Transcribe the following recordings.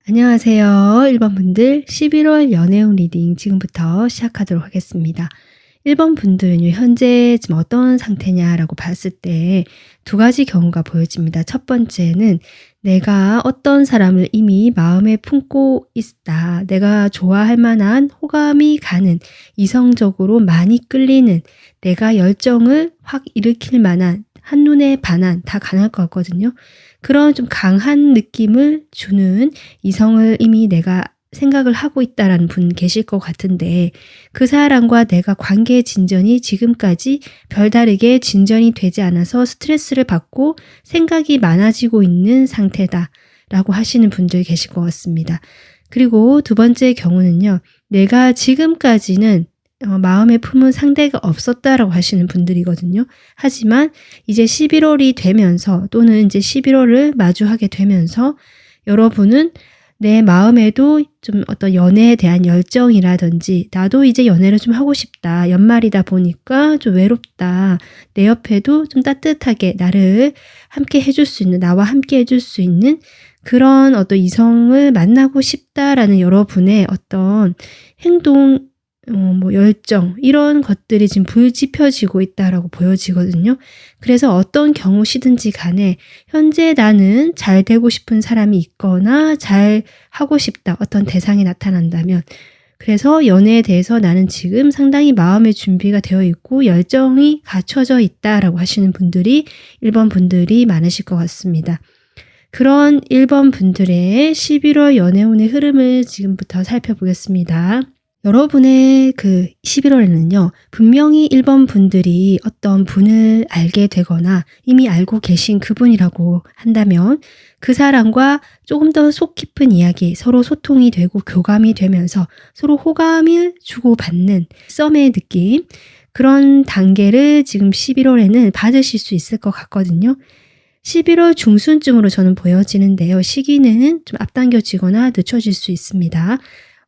안녕하세요. 1번 분들 11월 연애운 리딩 지금부터 시작하도록 하겠습니다. 1번 분들은요, 현재 지금 어떤 상태냐라고 봤을 때 두 가지 경우가 보여집니다. 첫 번째는 내가 어떤 사람을 이미 마음에 품고 있다. 내가 좋아할 만한 호감이 가는, 이성적으로 많이 끌리는, 내가 열정을 확 일으킬 만한, 한눈에 반한, 다 가능할 것 같거든요. 그런 좀 강한 느낌을 주는 이성을 이미 내가 생각을 하고 있다라는 분 계실 것 같은데, 그 사람과 내가 관계 진전이 지금까지 별다르게 진전이 되지 않아서 스트레스를 받고 생각이 많아지고 있는 상태다라고 하시는 분들 계실 것 같습니다. 그리고 두 번째 경우는요, 내가 지금까지는 마음에 품은 상대가 없었다라고 하시는 분들이거든요. 하지만 이제 11월이 되면서, 또는 이제 11월을 마주하게 되면서 여러분은 내 마음에도 좀 어떤 연애에 대한 열정이라든지, 나도 이제 연애를 좀 하고 싶다, 연말이다 보니까 좀 외롭다, 내 옆에도 좀 따뜻하게 나를 함께 해줄 수 있는, 나와 함께 해줄 수 있는 그런 어떤 이성을 만나고 싶다라는 여러분의 어떤 행동, 열정, 이런 것들이 지금 불지펴지고 있다라고 보여지거든요. 그래서 어떤 경우시든지 간에 현재 나는 잘 되고 싶은 사람이 있거나 잘 하고 싶다, 어떤 대상이 나타난다면, 그래서 연애에 대해서 나는 지금 상당히 마음의 준비가 되어 있고 열정이 갖춰져 있다라고 하시는 분들이 1번 분들이 많으실 것 같습니다. 그런 1번 분들의 11월 연애운의 흐름을 지금부터 살펴보겠습니다. 여러분의 그 11월에는요, 분명히 1번 분들이 어떤 분을 알게 되거나 이미 알고 계신 그분이라고 한다면, 그 사람과 조금 더 속 깊은 이야기, 서로 소통이 되고 교감이 되면서 서로 호감을 주고받는 썸의 느낌, 그런 단계를 지금 11월에는 받으실 수 있을 것 같거든요. 11월 중순쯤으로 저는 보여지는데요. 시기는 좀 앞당겨지거나 늦춰질 수 있습니다.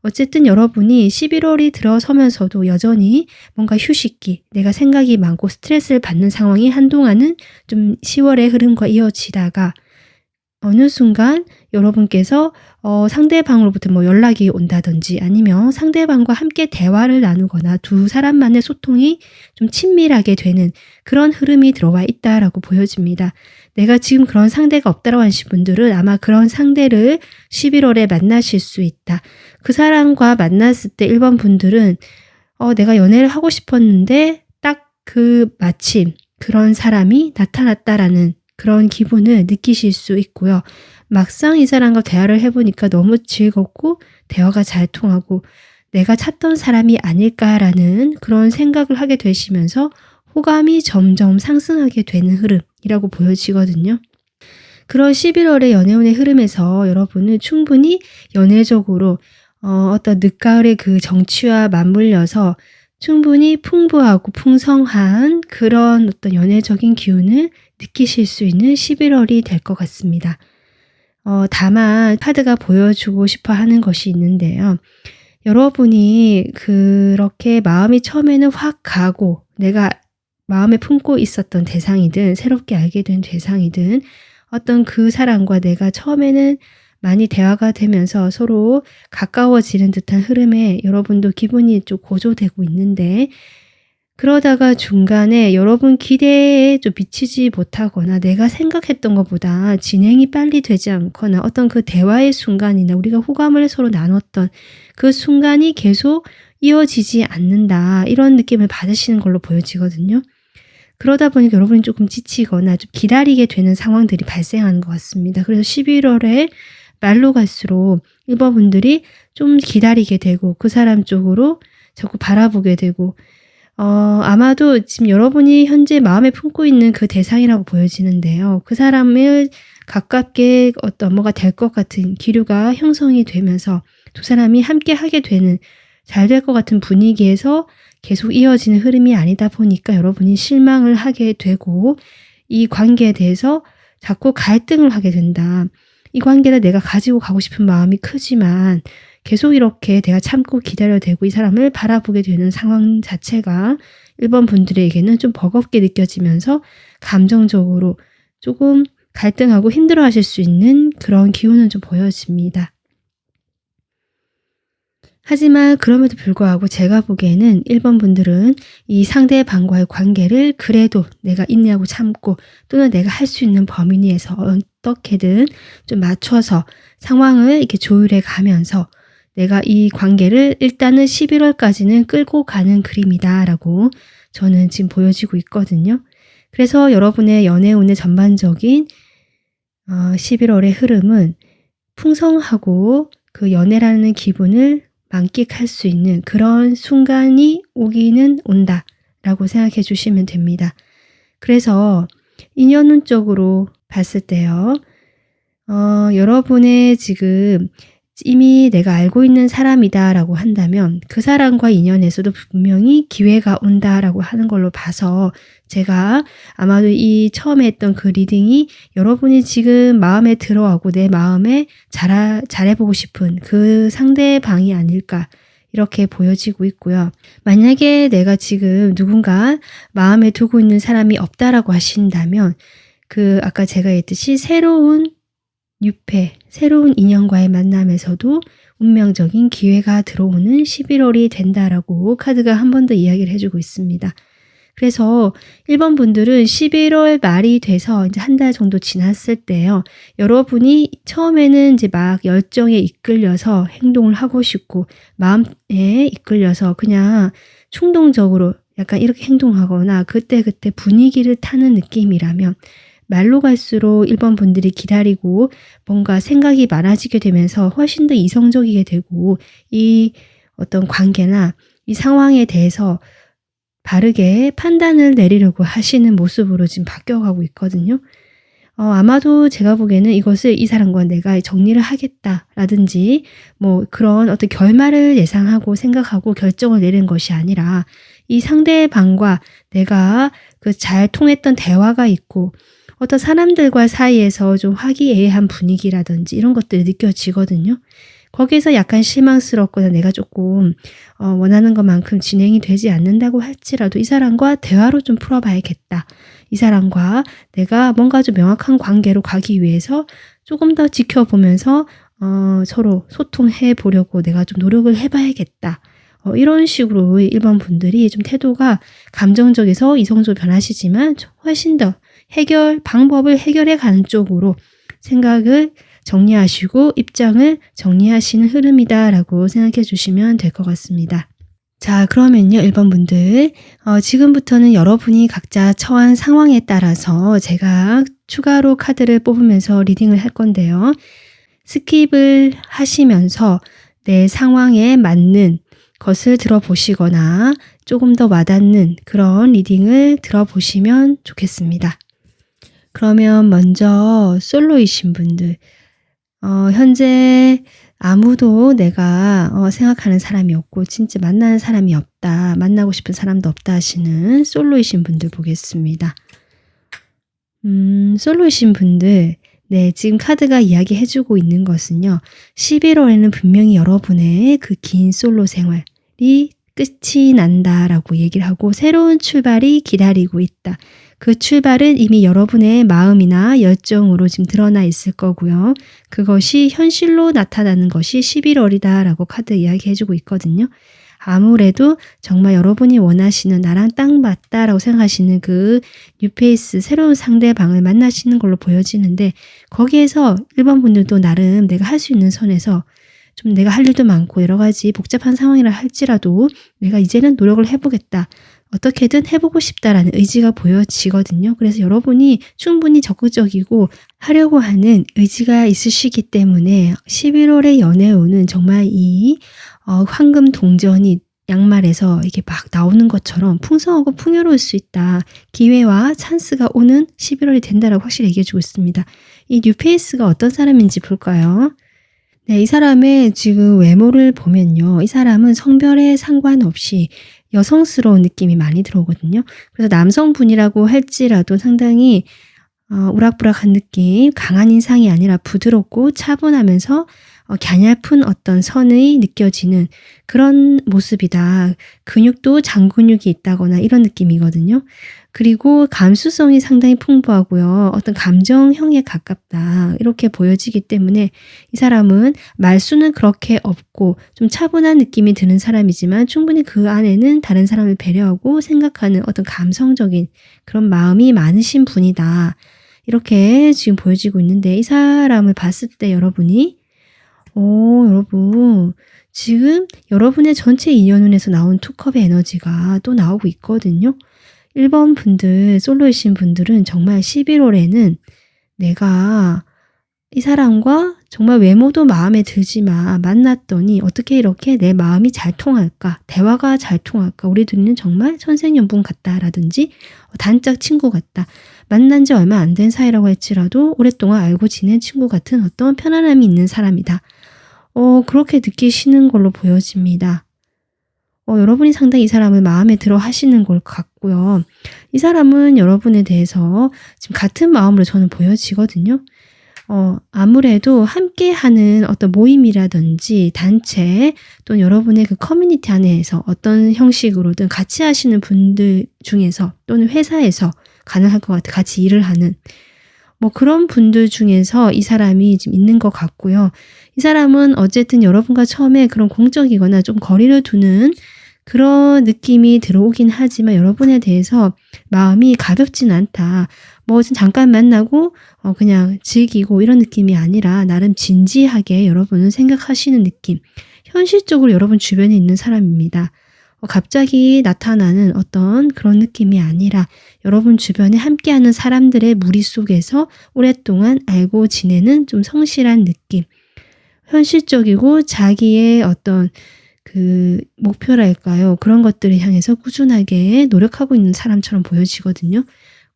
어쨌든 여러분이 11월이 들어서면서도 여전히 뭔가 휴식기, 내가 생각이 많고 스트레스를 받는 상황이 한동안은 좀 10월의 흐름과 이어지다가 어느 순간 여러분께서 상대방으로부터 연락이 온다든지, 아니면 상대방과 함께 대화를 나누거나 두 사람만의 소통이 좀 친밀하게 되는 그런 흐름이 들어와 있다라고 보여집니다. 내가 지금 그런 상대가 없다라고 하신 분들은 아마 그런 상대를 11월에 만나실 수 있다. 그 사람과 만났을 때 1번 분들은 내가 연애를 하고 싶었는데 딱 그 마침 그런 사람이 나타났다라는 그런 기분을 느끼실 수 있고요. 막상 이 사람과 대화를 해보니까 너무 즐겁고 대화가 잘 통하고 내가 찾던 사람이 아닐까라는 그런 생각을 하게 되시면서 호감이 점점 상승하게 되는 흐름이라고 보여지거든요. 그런 11월의 연애운의 흐름에서 여러분은 충분히 연애적으로 어떤 늦가을의 그 정취와 맞물려서 충분히 풍부하고 풍성한 그런 어떤 연애적인 기운을 느끼실 수 있는 11월이 될 것 같습니다. 다만 카드가 보여주고 싶어 하는 것이 있는데요. 여러분이 그렇게 마음이 처음에는 확 가고, 내가 마음에 품고 있었던 대상이든 새롭게 알게 된 대상이든 어떤 그 사람과 내가 처음에는 많이 대화가 되면서 서로 가까워지는 듯한 흐름에 여러분도 기분이 좀 고조되고 있는데, 그러다가 중간에 여러분 기대에 좀 미치지 못하거나 내가 생각했던 것보다 진행이 빨리 되지 않거나 어떤 그 대화의 순간이나 우리가 호감을 서로 나눴던 그 순간이 계속 이어지지 않는다, 이런 느낌을 받으시는 걸로 보여지거든요. 그러다 보니까 여러분이 조금 지치거나 좀 기다리게 되는 상황들이 발생하는 것 같습니다. 그래서 11월에 말로 갈수록 1번 분들이 좀 기다리게 되고 그 사람 쪽으로 자꾸 바라보게 되고, 아마도 지금 여러분이 현재 마음에 품고 있는 그 대상이라고 보여지는데요. 그 사람을 가깝게 어떤 뭐가 될 것 같은 기류가 형성이 되면서 두 사람이 함께 하게 되는, 잘 될 것 같은 분위기에서 계속 이어지는 흐름이 아니다 보니까 여러분이 실망을 하게 되고, 이 관계에 대해서 자꾸 갈등을 하게 된다. 이 관계를 내가 가지고 가고 싶은 마음이 크지만 계속 이렇게 내가 참고 기다려야 되고 이 사람을 바라보게 되는 상황 자체가 1번 분들에게는 좀 버겁게 느껴지면서 감정적으로 조금 갈등하고 힘들어 하실 수 있는 그런 기운은 좀 보여집니다. 하지만 그럼에도 불구하고 제가 보기에는 1번 분들은 이 상대방과의 관계를 그래도 내가 인내하고 참고 또는 내가 할 수 있는 범위 내에서 어떻게든 좀 맞춰서 상황을 이렇게 조율해 가면서 내가 이 관계를 일단은 11월까지는 끌고 가는 그림이다라고 저는 지금 보여지고 있거든요. 그래서 여러분의 연애운의 전반적인 11월의 흐름은 풍성하고 그 연애라는 기분을 만끽할 수 있는 그런 순간이 오기는 온다라고 생각해 주시면 됩니다. 그래서 인연운적으로 봤을 때요. 여러분의 지금 이미 내가 알고 있는 사람이다라고 한다면 그 사람과 인연에서도 분명히 기회가 온다라고 하는 걸로 봐서 제가 아마도 이 처음에 했던 그 리딩이 여러분이 지금 마음에 들어하고 내 마음에 잘해보고 싶은 그 상대방이 아닐까 이렇게 보여지고 있고요. 만약에 내가 지금 누군가 마음에 두고 있는 사람이 없다라고 하신다면 그 아까 제가 했듯이 새로운 유패, 새로운 인연과의 만남에서도 운명적인 기회가 들어오는 11월이 된다라고 카드가 한 번 더 이야기를 해주고 있습니다. 그래서 1번 분들은 11월 말이 돼서 이제 한 달 정도 지났을 때요. 여러분이 처음에는 이제 막 열정에 이끌려서 행동을 하고 싶고 마음에 이끌려서 그냥 충동적으로 약간 이렇게 행동하거나 그때그때 분위기를 타는 느낌이라면 말로 갈수록 1번 분들이 기다리고 뭔가 생각이 많아지게 되면서 훨씬 더 이성적이게 되고 이 어떤 관계나 이 상황에 대해서 바르게 판단을 내리려고 하시는 모습으로 지금 바뀌어가고 있거든요. 아마도 제가 보기에는 이것을 이 사람과 내가 정리를 하겠다라든지 뭐 그런 어떤 결말을 예상하고 생각하고 결정을 내린 것이 아니라 이 상대방과 내가 그 잘 통했던 대화가 있고 어떤 사람들과 사이에서 좀 화기애애한 분위기라든지 이런 것들이 느껴지거든요. 거기에서 약간 실망스럽거나 내가 조금 원하는 것만큼 진행이 되지 않는다고 할지라도 이 사람과 대화로 좀 풀어봐야겠다. 이 사람과 내가 뭔가 좀 명확한 관계로 가기 위해서 조금 더 지켜보면서 서로 소통해 보려고 내가 좀 노력을 해봐야겠다. 이런 식으로 1번 분들이 좀 태도가 감정적에서 이성적으로 변하시지만 훨씬 더 방법을 해결해 가는 쪽으로 생각을 정리하시고 입장을 정리하시는 흐름이다라고 생각해 주시면 될 것 같습니다. 자, 그러면요 1번 분들 지금부터는 여러분이 각자 처한 상황에 따라서 제가 추가로 카드를 뽑으면서 리딩을 할 건데요. 스킵을 하시면서 내 상황에 맞는 것을 들어보시거나 조금 더 와닿는 그런 리딩을 들어보시면 좋겠습니다. 그러면 먼저 솔로이신 분들 현재 아무도 내가 생각하는 사람이 없고 진짜 만나는 사람이 없다, 만나고 싶은 사람도 없다 하시는 솔로이신 분들 보겠습니다. 솔로이신 분들 네, 지금 카드가 이야기해주고 있는 것은요. 11월에는 분명히 여러분의 그 긴 솔로 생활이 끝이 난다라고 얘기를 하고 새로운 출발이 기다리고 있다. 그 출발은 이미 여러분의 마음이나 열정으로 지금 드러나 있을 거고요. 그것이 현실로 나타나는 것이 11월이다라고 카드 이야기해주고 있거든요. 아무래도 정말 여러분이 원하시는 나랑 딱 맞다라고 생각하시는 그 뉴페이스 새로운 상대방을 만나시는 걸로 보여지는데 거기에서 1번 분들도 나름 내가 할 수 있는 선에서 좀 내가 할 일도 많고 여러 가지 복잡한 상황이라 할지라도 내가 이제는 노력을 해보겠다. 어떻게든 해보고 싶다라는 의지가 보여지거든요. 그래서 여러분이 충분히 적극적이고 하려고 하는 의지가 있으시기 때문에 11월의 연애운은 정말 이 황금 동전이 양말에서 이렇게 막 나오는 것처럼 풍성하고 풍요로울 수 있다. 기회와 찬스가 오는 11월이 된다라고 확실히 얘기해주고 있습니다. 이 뉴페이스가 어떤 사람인지 볼까요? 네, 이 사람의 지금 외모를 보면요. 이 사람은 성별에 상관없이 여성스러운 느낌이 많이 들어오거든요. 그래서 남성분이라고 할지라도 상당히 우락부락한 느낌, 강한 인상이 아니라 부드럽고 차분하면서 갸냘픈 어떤 선이 느껴지는 그런 모습이다. 근육도 장근육이 있다거나 이런 느낌이거든요. 그리고 감수성이 상당히 풍부하고요. 어떤 감정형에 가깝다. 이렇게 보여지기 때문에 이 사람은 말수는 그렇게 없고 좀 차분한 느낌이 드는 사람이지만 충분히 그 안에는 다른 사람을 배려하고 생각하는 어떤 감성적인 그런 마음이 많으신 분이다. 이렇게 지금 보여지고 있는데 이 사람을 봤을 때 여러분이 여러분 지금 여러분의 전체 인연운에서 나온 투컵의 에너지가 또 나오고 있거든요. 1번 분들, 솔로이신 분들은 정말 11월에는 내가 이 사람과 정말 외모도 마음에 들지만 만났더니 어떻게 이렇게 내 마음이 잘 통할까? 대화가 잘 통할까? 우리 둘이는 정말 천생연분 같다라든지 단짝 친구 같다. 만난 지 얼마 안 된 사이라고 할지라도 오랫동안 알고 지낸 친구 같은 어떤 편안함이 있는 사람이다. 그렇게 느끼시는 걸로 보여집니다. 여러분이 상당히 이 사람을 마음에 들어 하시는 것 같고요. 이 사람은 여러분에 대해서 지금 같은 마음으로 저는 보여지거든요. 아무래도 함께하는 어떤 모임이라든지 단체 또는 여러분의 그 커뮤니티 안에서 어떤 형식으로든 같이 하시는 분들 중에서 또는 회사에서 가능할 것 같아요. 같이 일을 하는 그런 분들 중에서 이 사람이 지금 있는 것 같고요. 이 사람은 어쨌든 여러분과 처음에 그런 공적이거나 좀 거리를 두는 그런 느낌이 들어오긴 하지만 여러분에 대해서 마음이 가볍진 않다. 잠깐 만나고 그냥 즐기고 이런 느낌이 아니라 나름 진지하게 여러분은 생각하시는 느낌. 현실적으로 여러분 주변에 있는 사람입니다. 갑자기 나타나는 어떤 그런 느낌이 아니라 여러분 주변에 함께하는 사람들의 무리 속에서 오랫동안 알고 지내는 좀 성실한 느낌. 현실적이고 자기의 어떤 그 목표랄까요? 그런 것들을 향해서 꾸준하게 노력하고 있는 사람처럼 보여지거든요.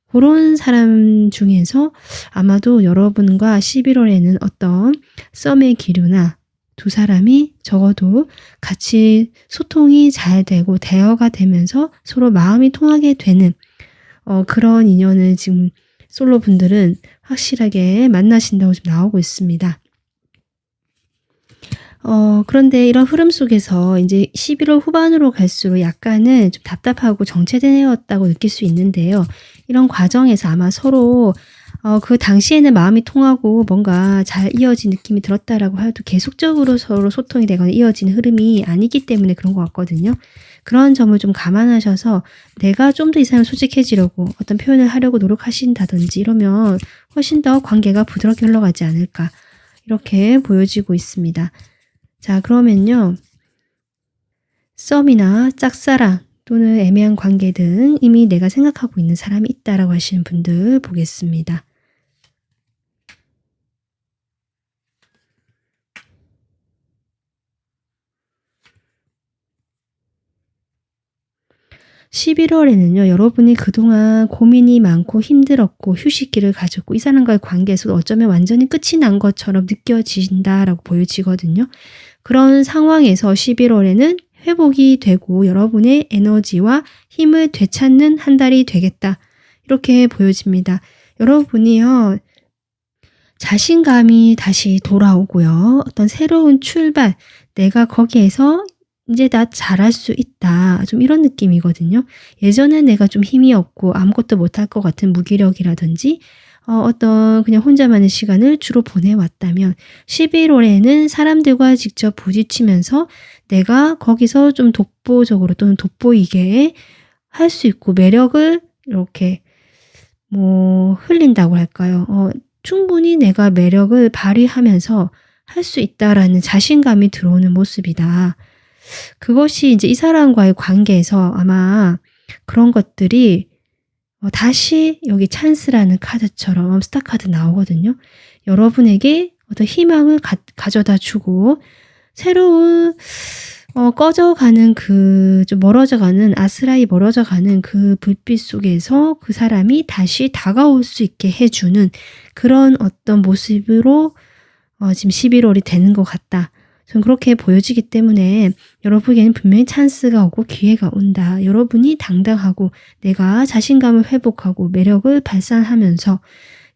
그런 사람 중에서 아마도 여러분과 11월에는 어떤 썸의 기류나 두 사람이 적어도 같이 소통이 잘 되고 대화가 되면서 서로 마음이 통하게 되는 그런 인연을 지금 솔로 분들은 확실하게 만나신다고 지금 나오고 있습니다. 그런데 이런 흐름 속에서 이제 11월 후반으로 갈수록 약간은 좀 답답하고 정체되었다고 느낄 수 있는데요. 이런 과정에서 아마 서로 그 당시에는 마음이 통하고 뭔가 잘 이어진 느낌이 들었다라고 해도 계속적으로 서로 소통이 되거나 이어지는 흐름이 아니기 때문에 그런 것 같거든요. 그런 점을 좀 감안하셔서 내가 좀 더 이 사람을 솔직해지려고 어떤 표현을 하려고 노력하신다든지 이러면 훨씬 더 관계가 부드럽게 흘러가지 않을까 이렇게 보여지고 있습니다. 자, 그러면요. 썸이나 짝사랑 또는 애매한 관계 등 이미 내가 생각하고 있는 사람이 있다라고 하시는 분들 보겠습니다. (11월에는요) 여러분이 그동안 고민이 많고 힘들었고 휴식기를 가졌고 이 사람과의 관계에서도 어쩌면 완전히 끝이 난 것처럼 느껴진다라고 보여지거든요. 그런 상황에서 11월에는 회복이 되고 여러분의 에너지와 힘을 되찾는 한 달이 되겠다. 이렇게 보여집니다. 여러분이요. 자신감이 다시 돌아오고요. 어떤 새로운 출발, 내가 거기에서 이제 나 잘할 수 있다. 좀 이런 느낌이거든요. 예전에 내가 좀 힘이 없고 아무것도 못할 것 같은 무기력이라든지 어떤 그냥 혼자만의 시간을 주로 보내왔다면 11월에는 사람들과 직접 부딪히면서 내가 거기서 좀 독보적으로 또는 돋보이게 할 수 있고 매력을 이렇게 흘린다고 할까요? 충분히 내가 매력을 발휘하면서 할 수 있다라는 자신감이 들어오는 모습이다. 그것이 이제 이 사람과의 관계에서 아마 그런 것들이 다시 여기 찬스라는 카드처럼 스타 카드 나오거든요. 여러분에게 어떤 희망을 가져다 주고 새로운 꺼져가는 좀 멀어져가는 아스라이 멀어져가는 그 불빛 속에서 그 사람이 다시 다가올 수 있게 해주는 그런 어떤 모습으로 지금 11월이 되는 것 같다. 저는 그렇게 보여지기 때문에 여러분에게는 분명히 찬스가 오고 기회가 온다. 여러분이 당당하고 내가 자신감을 회복하고 매력을 발산하면서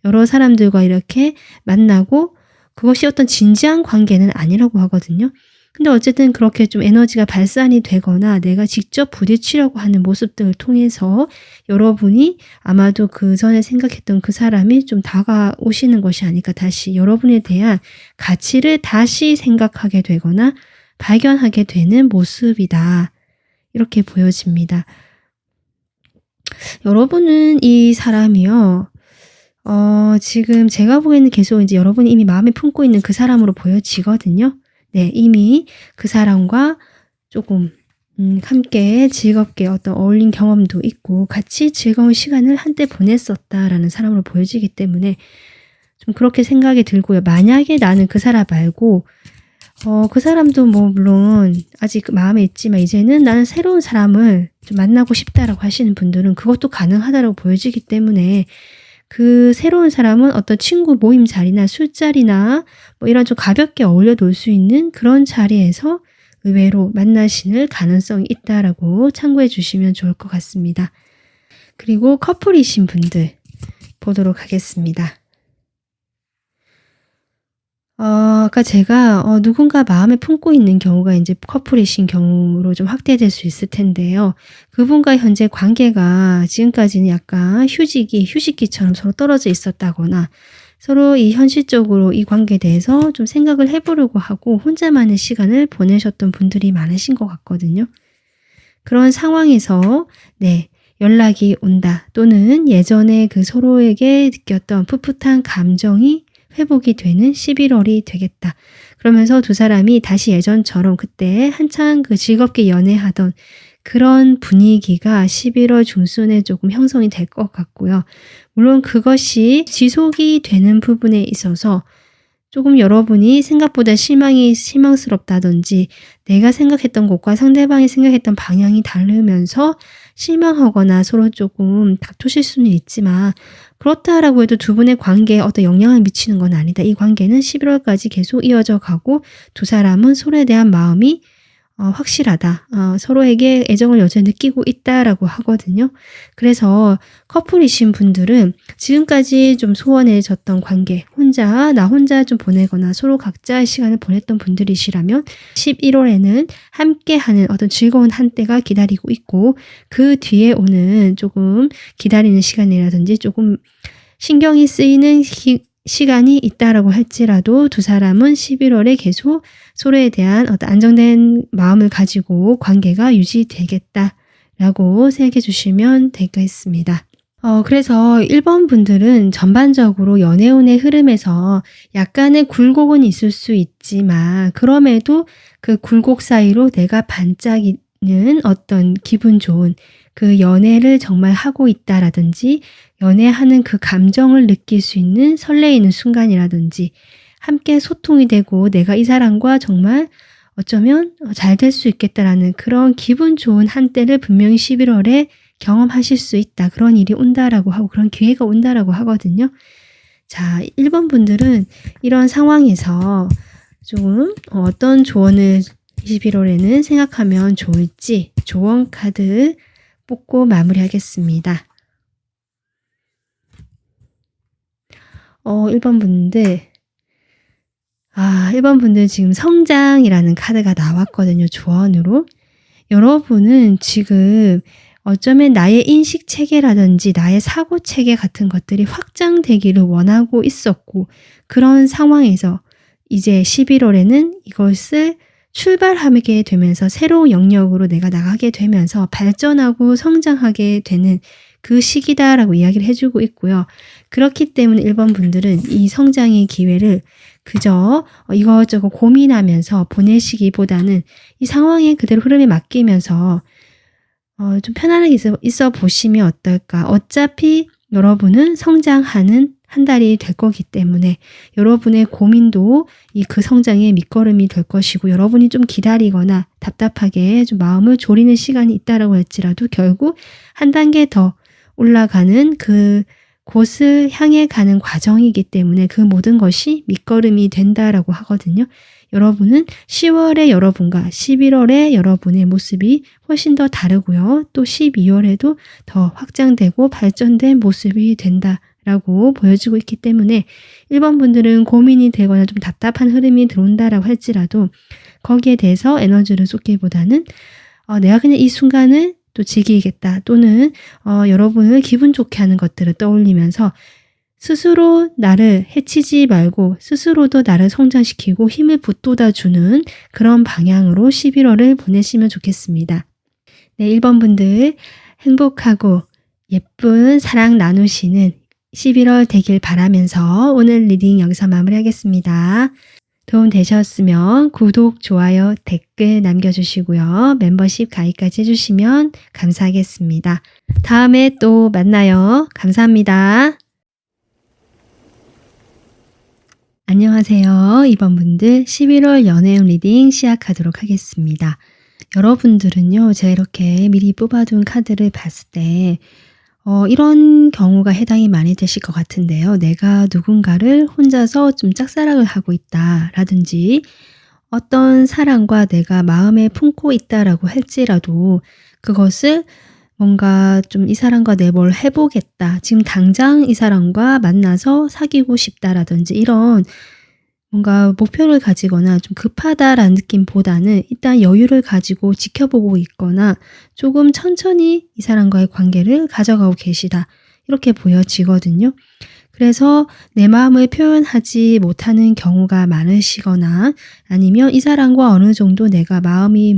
여러 사람들과 이렇게 만나고 그것이 어떤 진지한 관계는 아니라고 하거든요. 근데 어쨌든 그렇게 좀 에너지가 발산이 되거나 내가 직접 부딪히려고 하는 모습들을 통해서 여러분이 아마도 그전에 생각했던 그 사람이 좀 다가오시는 것이 아닐까, 다시 여러분에 대한 가치를 다시 생각하게 되거나 발견하게 되는 모습이다. 이렇게 보여집니다. 여러분은 이 사람이요. 지금 제가 보기에는 계속 이제 여러분이 이미 마음에 품고 있는 그 사람으로 보여지거든요. 네, 이미 그 사람과 조금 함께 즐겁게 어떤 어울린 경험도 있고 같이 즐거운 시간을 한때 보냈었다라는 사람으로 보여지기 때문에 좀 그렇게 생각이 들고요. 만약에 나는 그 사람 말고 그 사람도 뭐 물론 아직 마음에 있지만 이제는 나는 새로운 사람을 좀 만나고 싶다라고 하시는 분들은 그것도 가능하다라고 보여지기 때문에 그 새로운 사람은 어떤 친구 모임 자리나 술자리나 뭐 이런 좀 가볍게 어울려 놀 수 있는 그런 자리에서 의외로 만나실 가능성이 있다라고 참고해 주시면 좋을 것 같습니다. 그리고 커플이신 분들 보도록 하겠습니다. 아까 제가 누군가 마음에 품고 있는 경우가 이제 커플이신 경우로 좀 확대될 수 있을 텐데요. 그분과 현재 관계가 지금까지는 약간 휴식기처럼 서로 떨어져 있었다거나 서로 이 현실적으로 이 관계에 대해서 좀 생각을 해보려고 하고 혼자만의 시간을 보내셨던 분들이 많으신 것 같거든요. 그런 상황에서 네, 연락이 온다, 또는 예전에 그 서로에게 느꼈던 풋풋한 감정이 회복이 되는 11월이 되겠다. 그러면서 두 사람이 다시 예전처럼 그때 한창 그 즐겁게 연애하던 그런 분위기가 11월 중순에 조금 형성이 될 것 같고요. 물론 그것이 지속이 되는 부분에 있어서 조금 여러분이 생각보다 실망스럽다든지 내가 생각했던 것과 상대방이 생각했던 방향이 다르면서 실망하거나 서로 조금 다투실 수는 있지만 그렇다라고 해도 두 분의 관계에 어떤 영향을 미치는 건 아니다. 이 관계는 11월까지 계속 이어져 가고 두 사람은 서로에 대한 마음이 확실하다. 서로에게 애정을 여전히 느끼고 있다라고 하거든요. 그래서 커플이신 분들은 지금까지 좀 소원해졌던 관계, 나 혼자 좀 보내거나 서로 각자의 시간을 보냈던 분들이시라면 11월에는 함께하는 어떤 즐거운 한때가 기다리고 있고 그 뒤에 오는 조금 기다리는 시간이라든지 조금 신경이 쓰이는 시간이 있다라고 할지라도 두 사람은 11월에 계속 서로에 대한 어떤 안정된 마음을 가지고 관계가 유지되겠다라고 생각해 주시면 되겠습니다. 그래서 1번 분들은 전반적으로 연애운의 흐름에서 약간의 굴곡은 있을 수 있지만 그럼에도 그 굴곡 사이로 내가 반짝이는 어떤 기분 좋은 그 연애를 정말 하고 있다라든지 연애하는 그 감정을 느낄 수 있는 설레이는 순간이라든지 함께 소통이 되고 내가 이 사람과 정말 어쩌면 잘 될 수 있겠다라는 그런 기분 좋은 한때를 분명히 11월에 경험하실 수 있다. 그런 일이 온다라고 하고 그런 기회가 온다라고 하거든요. 자, 1번 분들은 이런 상황에서 조금 어떤 조언을 21월에는 생각하면 좋을지 조언 카드 뽑고 마무리하겠습니다. 1번 분들 1번 분들 지금 성장이라는 카드가 나왔거든요. 조언으로. 여러분은 지금 어쩌면 나의 인식 체계라든지 나의 사고 체계 같은 것들이 확장되기를 원하고 있었고 그런 상황에서 이제 11월에는 이것을 출발하게 되면서 새로운 영역으로 내가 나가게 되면서 발전하고 성장하게 되는 그 시기다라고 이야기를 해주고 있고요. 그렇기 때문에 1번 분들은 이 성장의 기회를 그저 이것저것 고민하면서 보내시기보다는 이 상황에 그대로 흐름에 맡기면서 좀 편안하게 있어 보시면 어떨까. 어차피 여러분은 성장하는 한 달이 될 거기 때문에 여러분의 고민도 그 성장의 밑거름이 될 것이고 여러분이 좀 기다리거나 답답하게 좀 마음을 졸이는 시간이 있다라고 할지라도 결국 한 단계 더 올라가는 그 곳을 향해 가는 과정이기 때문에 그 모든 것이 밑거름이 된다라고 하거든요. 여러분은 10월의 여러분과 11월의 여러분의 모습이 훨씬 더 다르고요. 또 12월에도 더 확장되고 발전된 모습이 된다. 라고 보여지고 있기 때문에 1번 분들은 고민이 되거나 좀 답답한 흐름이 들어온다라고 할지라도 거기에 대해서 에너지를 쏟기보다는 내가 그냥 이 순간을 또 즐기겠다, 또는 여러분을 기분 좋게 하는 것들을 떠올리면서 스스로 나를 해치지 말고 스스로도 나를 성장시키고 힘을 북돋아주는 그런 방향으로 11월을 보내시면 좋겠습니다. 네, 1번 분들 행복하고 예쁜 사랑 나누시는 11월 되길 바라면서 오늘 리딩 여기서 마무리하겠습니다. 도움 되셨으면 구독, 좋아요, 댓글 남겨주시고요. 멤버십 가입까지 해주시면 감사하겠습니다. 다음에 또 만나요. 감사합니다. 안녕하세요. 2번 분들 11월 연애운 리딩 시작하도록 하겠습니다. 여러분들은요, 제가 이렇게 미리 뽑아둔 카드를 봤을 때 이런 경우가 해당이 많이 되실 것 같은데요. 내가 누군가를 혼자서 좀 짝사랑을 하고 있다라든지 어떤 사람과 내가 마음에 품고 있다라고 할지라도 그것을 뭔가 좀 이 사람과 내 뭘 해보겠다, 지금 당장 이 사람과 만나서 사귀고 싶다라든지 이런 뭔가 목표를 가지거나 좀 급하다라는 느낌보다는 일단 여유를 가지고 지켜보고 있거나 조금 천천히 이 사람과의 관계를 가져가고 계시다, 이렇게 보여지거든요. 그래서 내 마음을 표현하지 못하는 경우가 많으시거나 아니면 이 사람과 어느 정도 내가 마음이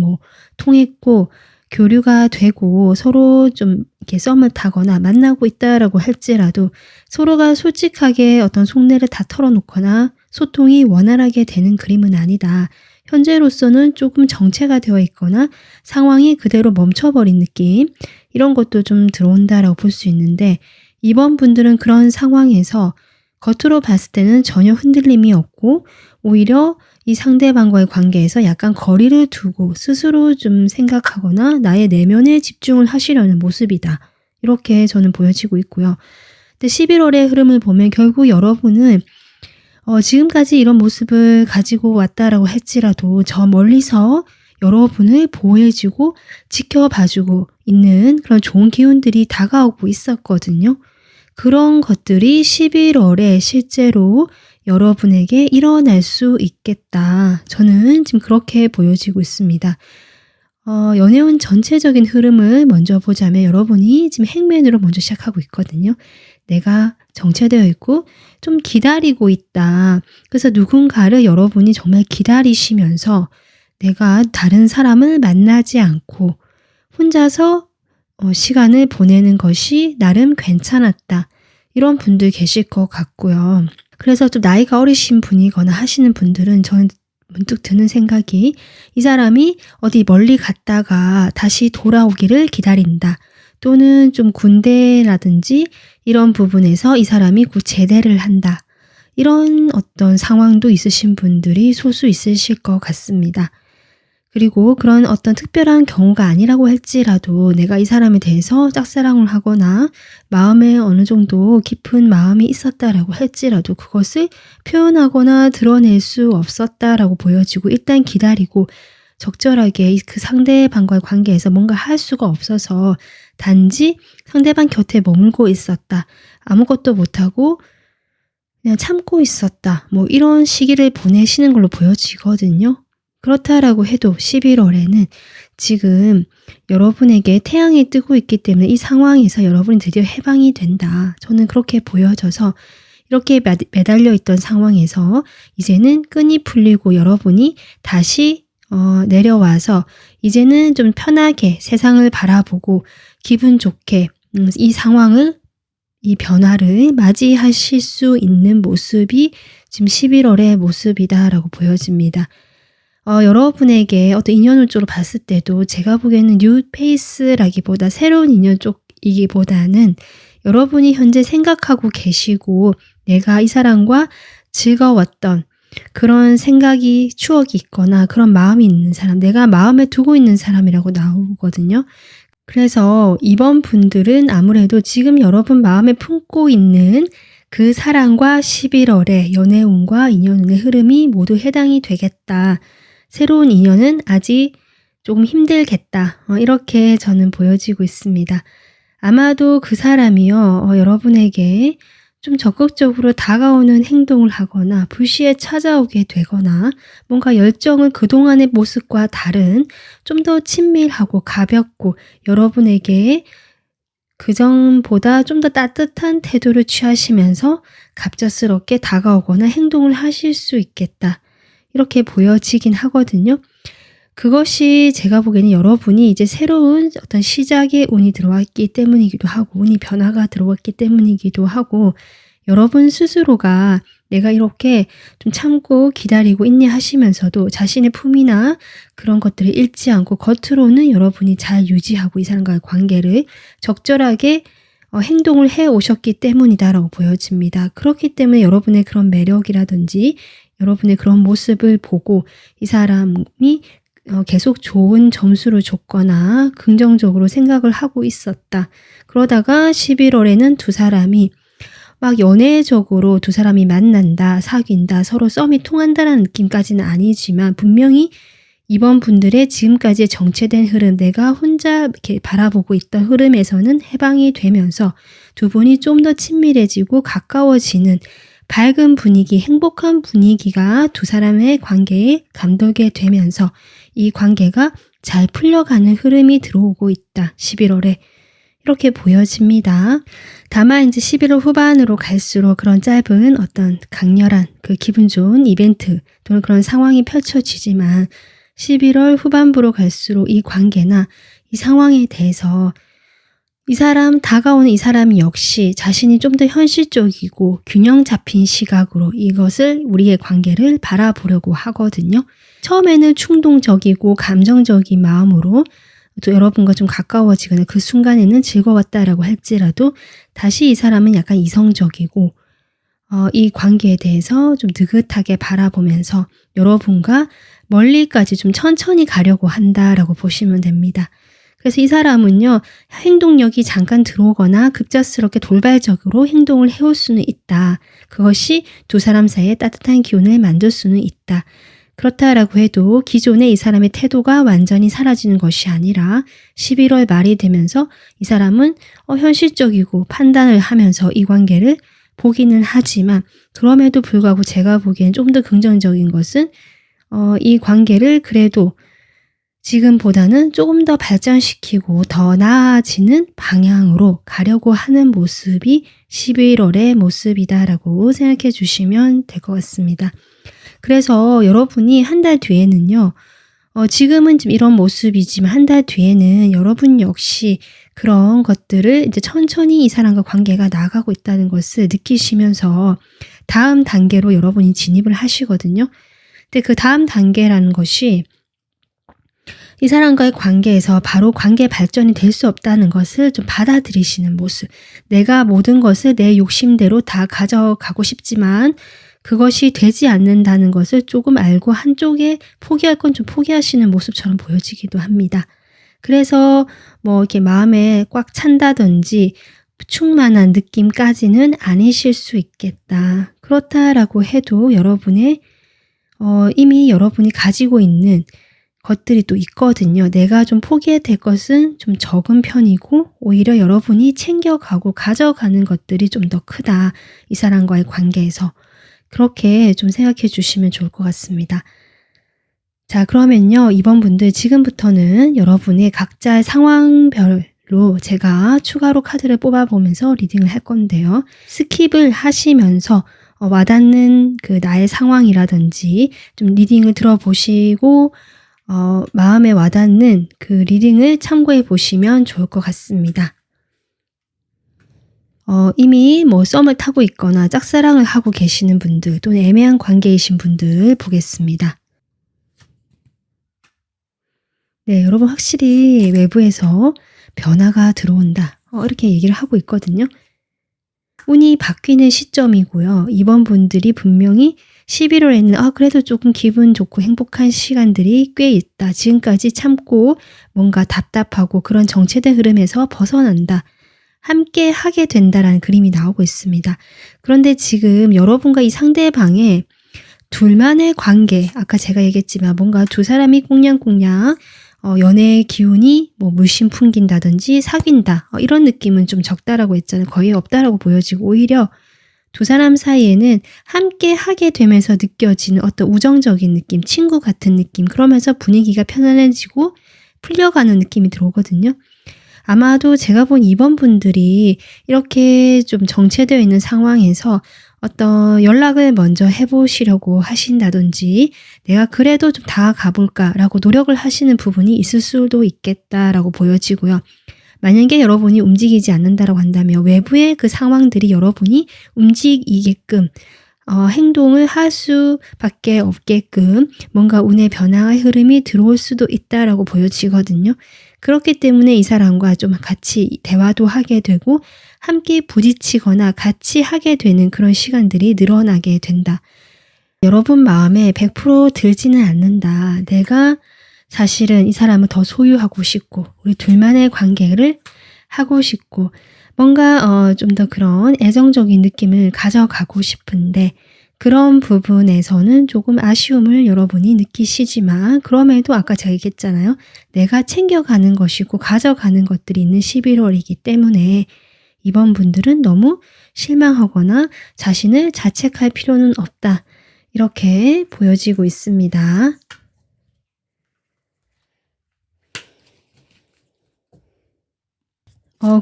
통했고 교류가 되고 서로 좀 이렇게 썸을 타거나 만나고 있다라고 할지라도 서로가 솔직하게 어떤 속내를 다 털어놓거나 소통이 원활하게 되는 그림은 아니다. 현재로서는 조금 정체가 되어 있거나 상황이 그대로 멈춰버린 느낌, 이런 것도 좀 들어온다라고 볼 수 있는데, 이번 분들은 그런 상황에서 겉으로 봤을 때는 전혀 흔들림이 없고 오히려 이 상대방과의 관계에서 약간 거리를 두고 스스로 좀 생각하거나 나의 내면에 집중을 하시려는 모습이다, 이렇게 저는 보여지고 있고요. 근데 11월의 흐름을 보면 결국 여러분은 지금까지 이런 모습을 가지고 왔다라고 할지라도 저 멀리서 여러분을 보호해주고 지켜봐주고 있는 그런 좋은 기운들이 다가오고 있었거든요. 그런 것들이 11월에 실제로 여러분에게 일어날 수 있겠다. 저는 지금 그렇게 보여지고 있습니다. 연애운 전체적인 흐름을 먼저 보자면 여러분이 지금 행맨으로 먼저 시작하고 있거든요. 내가 정체되어 있고 좀 기다리고 있다. 그래서 누군가를 여러분이 정말 기다리시면서 내가 다른 사람을 만나지 않고 혼자서 시간을 보내는 것이 나름 괜찮았다, 이런 분들 계실 것 같고요. 그래서 좀 나이가 어리신 분이거나 하시는 분들은 저는 문득 드는 생각이, 이 사람이 어디 멀리 갔다가 다시 돌아오기를 기다린다, 또는 좀 군대라든지 이런 부분에서 이 사람이 곧 제대를 한다, 이런 어떤 상황도 있으신 분들이 소수 있으실 것 같습니다. 그리고 그런 어떤 특별한 경우가 아니라고 할지라도 내가 이 사람에 대해서 짝사랑을 하거나 마음에 어느 정도 깊은 마음이 있었다라고 할지라도 그것을 표현하거나 드러낼 수 없었다라고 보여지고, 일단 기다리고 적절하게 그 상대방과의 관계에서 뭔가 할 수가 없어서 단지 상대방 곁에 머물고 있었다, 아무것도 못하고 그냥 참고 있었다, 이런 시기를 보내시는 걸로 보여지거든요. 그렇다라고 해도 11월에는 지금 여러분에게 태양이 뜨고 있기 때문에 이 상황에서 여러분이 드디어 해방이 된다, 저는 그렇게 보여져서 이렇게 매달려 있던 상황에서 이제는 끈이 풀리고 여러분이 다시 내려와서 이제는 좀 편하게 세상을 바라보고 기분 좋게 이 상황을, 이 변화를 맞이하실 수 있는 모습이 지금 11월의 모습이다라고 보여집니다. 여러분에게 어떤 인연을 쪽으로 봤을 때도 제가 보기에는 뉴 페이스라기보다 새로운 인연 쪽이기보다는 여러분이 현재 생각하고 계시고 내가 이 사람과 즐거웠던 그런 생각이, 추억이 있거나 그런 마음이 있는 사람, 내가 마음에 두고 있는 사람이라고 나오거든요. 그래서 이번 분들은 아무래도 지금 여러분 마음에 품고 있는 그 사랑과 11월의 연애운과 인연운의 흐름이 모두 해당이 되겠다. 새로운 인연은 아직 조금 힘들겠다. 이렇게 저는 보여지고 있습니다. 아마도 그 사람이요, 여러분에게 좀 적극적으로 다가오는 행동을 하거나 불시에 찾아오게 되거나 뭔가 열정은 그동안의 모습과 다른 좀 더 친밀하고 가볍고 여러분에게 그전보다 좀 더 따뜻한 태도를 취하시면서 갑작스럽게 다가오거나 행동을 하실 수 있겠다. 이렇게 보여지긴 하거든요. 그것이 제가 보기에는 여러분이 이제 새로운 어떤 시작의 운이 들어왔기 때문이기도 하고 운이 변화가 들어왔기 때문이기도 하고 여러분 스스로가 내가 이렇게 좀 참고 기다리고 인내하시면서도 자신의 품이나 그런 것들을 잃지 않고 겉으로는 여러분이 잘 유지하고 이 사람과의 관계를 적절하게 행동을 해 오셨기 때문이다라고 보여집니다. 그렇기 때문에 여러분의 그런 매력이라든지 여러분의 그런 모습을 보고 이 사람이 계속 좋은 점수를 줬거나 긍정적으로 생각을 하고 있었다. 그러다가 11월에는 두 사람이 막 연애적으로 두 사람이 만난다, 사귄다, 서로 썸이 통한다라는 느낌까지는 아니지만 분명히 이번 분들의 지금까지의 정체된 흐름, 내가 혼자 이렇게 바라보고 있던 흐름에서는 해방이 되면서 두 분이 좀 더 친밀해지고 가까워지는 밝은 분위기, 행복한 분위기가 두 사람의 관계에 감돌게 되면서 이 관계가 잘 풀려가는 흐름이 들어오고 있다. 11월에. 이렇게 보여집니다. 다만 이제 11월 후반으로 갈수록 그런 짧은 어떤 강렬한 그 기분 좋은 이벤트 또는 그런 상황이 펼쳐지지만 11월 후반부로 갈수록 이 관계나 이 상황에 대해서 이 사람, 다가오는 이 사람 역시 자신이 좀 더 현실적이고 균형 잡힌 시각으로 이것을 우리의 관계를 바라보려고 하거든요. 처음에는 충동적이고 감정적인 마음으로 또 여러분과 좀 가까워지거나 그 순간에는 즐거웠다라고 할지라도 다시 이 사람은 약간 이성적이고 이 관계에 대해서 좀 느긋하게 바라보면서 여러분과 멀리까지 좀 천천히 가려고 한다라고 보시면 됩니다. 그래서 이 사람은요, 행동력이 잠깐 들어오거나 급작스럽게 돌발적으로 행동을 해올 수는 있다. 그것이 두 사람 사이에 따뜻한 기운을 만들 수는 있다. 그렇다라고 해도 기존의 이 사람의 태도가 완전히 사라지는 것이 아니라 11월 말이 되면서 이 사람은 현실적이고 판단을 하면서 이 관계를 보기는 하지만 그럼에도 불구하고 제가 보기엔 좀 더 긍정적인 것은 이 관계를 그래도 지금보다는 조금 더 발전시키고 더 나아지는 방향으로 가려고 하는 모습이 11월의 모습이다라고 생각해 주시면 될 것 같습니다. 그래서 여러분이 한 달 뒤에는요. 지금은 좀 이런 모습이지만 한 달 뒤에는 여러분 역시 그런 것들을 이제 천천히 이 사람과 관계가 나아가고 있다는 것을 느끼시면서 다음 단계로 여러분이 진입을 하시거든요. 근데 그 다음 단계라는 것이 이 사람과의 관계에서 바로 관계 발전이 될 수 없다는 것을 좀 받아들이시는 모습. 내가 모든 것을 내 욕심대로 다 가져가고 싶지만 그것이 되지 않는다는 것을 조금 알고 한쪽에 포기할 건 좀 포기하시는 모습처럼 보여지기도 합니다. 그래서 뭐 이렇게 마음에 꽉 찬다든지 충만한 느낌까지는 아니실 수 있겠다. 그렇다라고 해도 여러분의 이미 여러분이 가지고 있는 것들이 또 있거든요. 내가 좀 포기해야 될 것은 좀 적은 편이고 오히려 여러분이 챙겨가고 가져가는 것들이 좀 더 크다. 이 사람과의 관계에서. 그렇게 좀 생각해 주시면 좋을 것 같습니다. 자, 그러면요. 이번 분들 지금부터는 여러분의 각자의 상황별로 제가 추가로 카드를 뽑아보면서 리딩을 할 건데요. 스킵을 하시면서 와닿는 그 나의 상황이라든지 좀 리딩을 들어보시고 마음에 와닿는 그 리딩을 참고해 보시면 좋을 것 같습니다. 이미 뭐 썸을 타고 있거나 짝사랑을 하고 계시는 분들 또는 애매한 관계이신 분들 보겠습니다. 네, 여러분 확실히 외부에서 변화가 들어온다. 이렇게 얘기를 하고 있거든요. 운이 바뀌는 시점이고요. 이번 분들이 분명히 11월에는 그래도 조금 기분 좋고 행복한 시간들이 꽤 있다. 지금까지 참고 뭔가 답답하고 그런 정체된 흐름에서 벗어난다. 함께 하게 된다라는 그림이 나오고 있습니다. 그런데 지금 여러분과 이 상대방의 둘만의 관계, 아까 제가 얘기했지만 뭔가 두 사람이 꽁냥꽁냥 연애의 기운이 뭐 물씬 풍긴다든지 사귄다 이런 느낌은 좀 적다라고 했잖아요. 거의 없다라고 보여지고 오히려 두 사람 사이에는 함께 하게 되면서 느껴지는 어떤 우정적인 느낌, 친구 같은 느낌, 그러면서 분위기가 편안해지고 풀려가는 느낌이 들어오거든요. 아마도 제가 본 2번 분들이 이렇게 좀 정체되어 있는 상황에서 어떤 연락을 먼저 해 보시려고 하신다든지 '내가 그래도 좀 다가가 볼까.'라고 노력을 하시는 부분이 있을 수도 있겠다라고 보여지고요. 만약에 여러분이 움직이지 않는다라고 한다면 외부의 그 상황들이 여러분이 움직이게끔 행동을 할 수밖에 없게끔 뭔가 운의 변화의 흐름이 들어올 수도 있다라고 보여지거든요. 그렇기 때문에 이 사람과 좀 같이 대화도 하게 되고 함께 부딪히거나 같이 하게 되는 그런 시간들이 늘어나게 된다. 여러분 마음에 100% 들지는 않는다. 내가 사실은 이 사람을 더 소유하고 싶고 우리 둘만의 관계를 하고 싶고 뭔가 좀 더 그런 애정적인 느낌을 가져가고 싶은데 그런 부분에서는 조금 아쉬움을 여러분이 느끼시지만 그럼에도 아까 제가 얘기했잖아요. 내가 챙겨가는 것이고 가져가는 것들이 있는 11월이기 때문에 이번 분들은 너무 실망하거나 자신을 자책할 필요는 없다. 이렇게 보여지고 있습니다.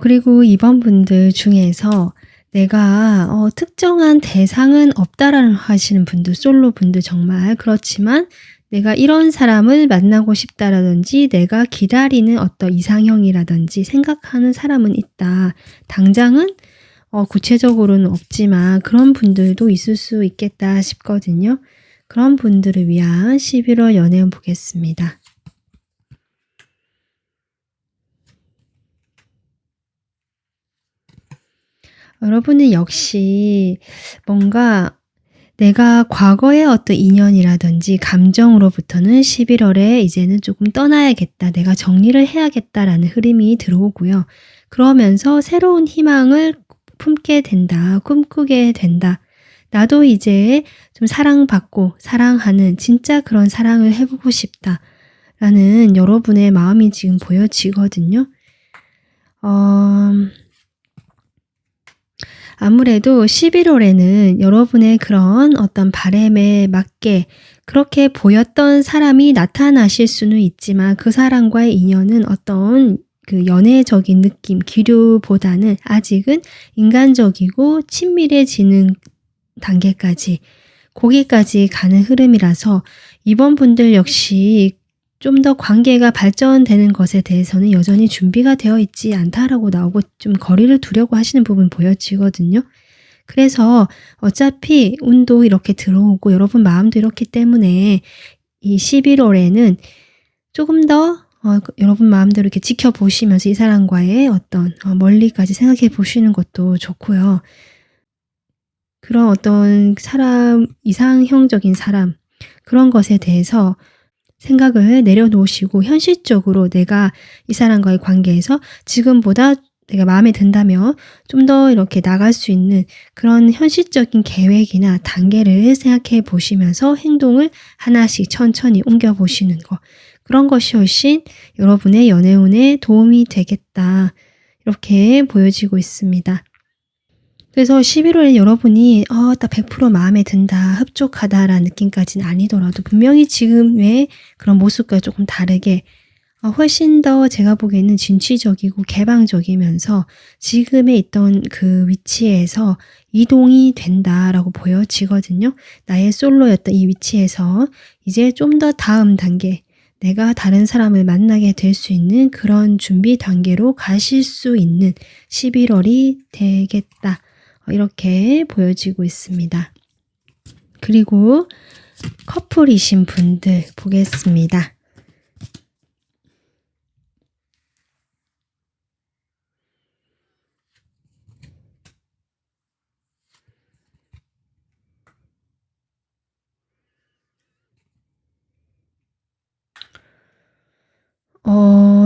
그리고 이번 분들 중에서 내가 특정한 대상은 없다라는 하시는 분들, 솔로 분들 정말 그렇지만 내가 이런 사람을 만나고 싶다라든지 내가 기다리는 어떤 이상형이라든지 생각하는 사람은 있다. 당장은 구체적으로는 없지만 그런 분들도 있을 수 있겠다 싶거든요. 그런 분들을 위한 11월 연애운 보겠습니다. 여러분은 역시 뭔가 내가 과거의 어떤 인연이라든지 감정으로부터는 11월에 이제는 조금 떠나야겠다. 내가 정리를 해야겠다라는 흐름이 들어오고요. 그러면서 새로운 희망을 품게 된다. 꿈꾸게 된다. 나도 이제 좀 사랑받고 사랑하는 진짜 그런 사랑을 해보고 싶다. 라는 여러분의 마음이 지금 보여지거든요. 아무래도 11월에는 여러분의 그런 어떤 바람에 맞게 그렇게 보였던 사람이 나타나실 수는 있지만 그 사람과의 인연은 어떤 그 연애적인 느낌, 기류보다는 아직은 인간적이고 친밀해지는 단계까지, 거기까지 가는 흐름이라서 이번 분들 역시 좀 더 관계가 발전되는 것에 대해서는 여전히 준비가 되어 있지 않다라고 나오고 좀 거리를 두려고 하시는 부분 보여지거든요. 그래서 어차피 운도 이렇게 들어오고 여러분 마음도 이렇기 때문에 이 11월에는 조금 더 여러분 마음대로 이렇게 지켜보시면서 이 사람과의 어떤 멀리까지 생각해 보시는 것도 좋고요. 그런 어떤 사람, 이상형적인 사람, 그런 것에 대해서 생각을 내려놓으시고 현실적으로 내가 이 사람과의 관계에서 지금보다 내가 마음에 든다면 좀 더 이렇게 나갈 수 있는 그런 현실적인 계획이나 단계를 생각해 보시면서 행동을 하나씩 천천히 옮겨 보시는 거. 그런 것이 훨씬 여러분의 연애운에 도움이 되겠다. 이렇게 보여지고 있습니다. 그래서 11월에 여러분이 딱 100% 마음에 든다, 흡족하다라는 느낌까지는 아니더라도 분명히 지금의 그런 모습과 조금 다르게 훨씬 더 제가 보기에는 진취적이고 개방적이면서 지금에 있던 그 위치에서 이동이 된다라고 보여지거든요. 나의 솔로였던 이 위치에서 이제 좀 더 다음 단계, 내가 다른 사람을 만나게 될 수 있는 그런 준비 단계로 가실 수 있는 11월이 되겠다. 이렇게 보여지고 있습니다. 그리고 커플이신 분들 보겠습니다.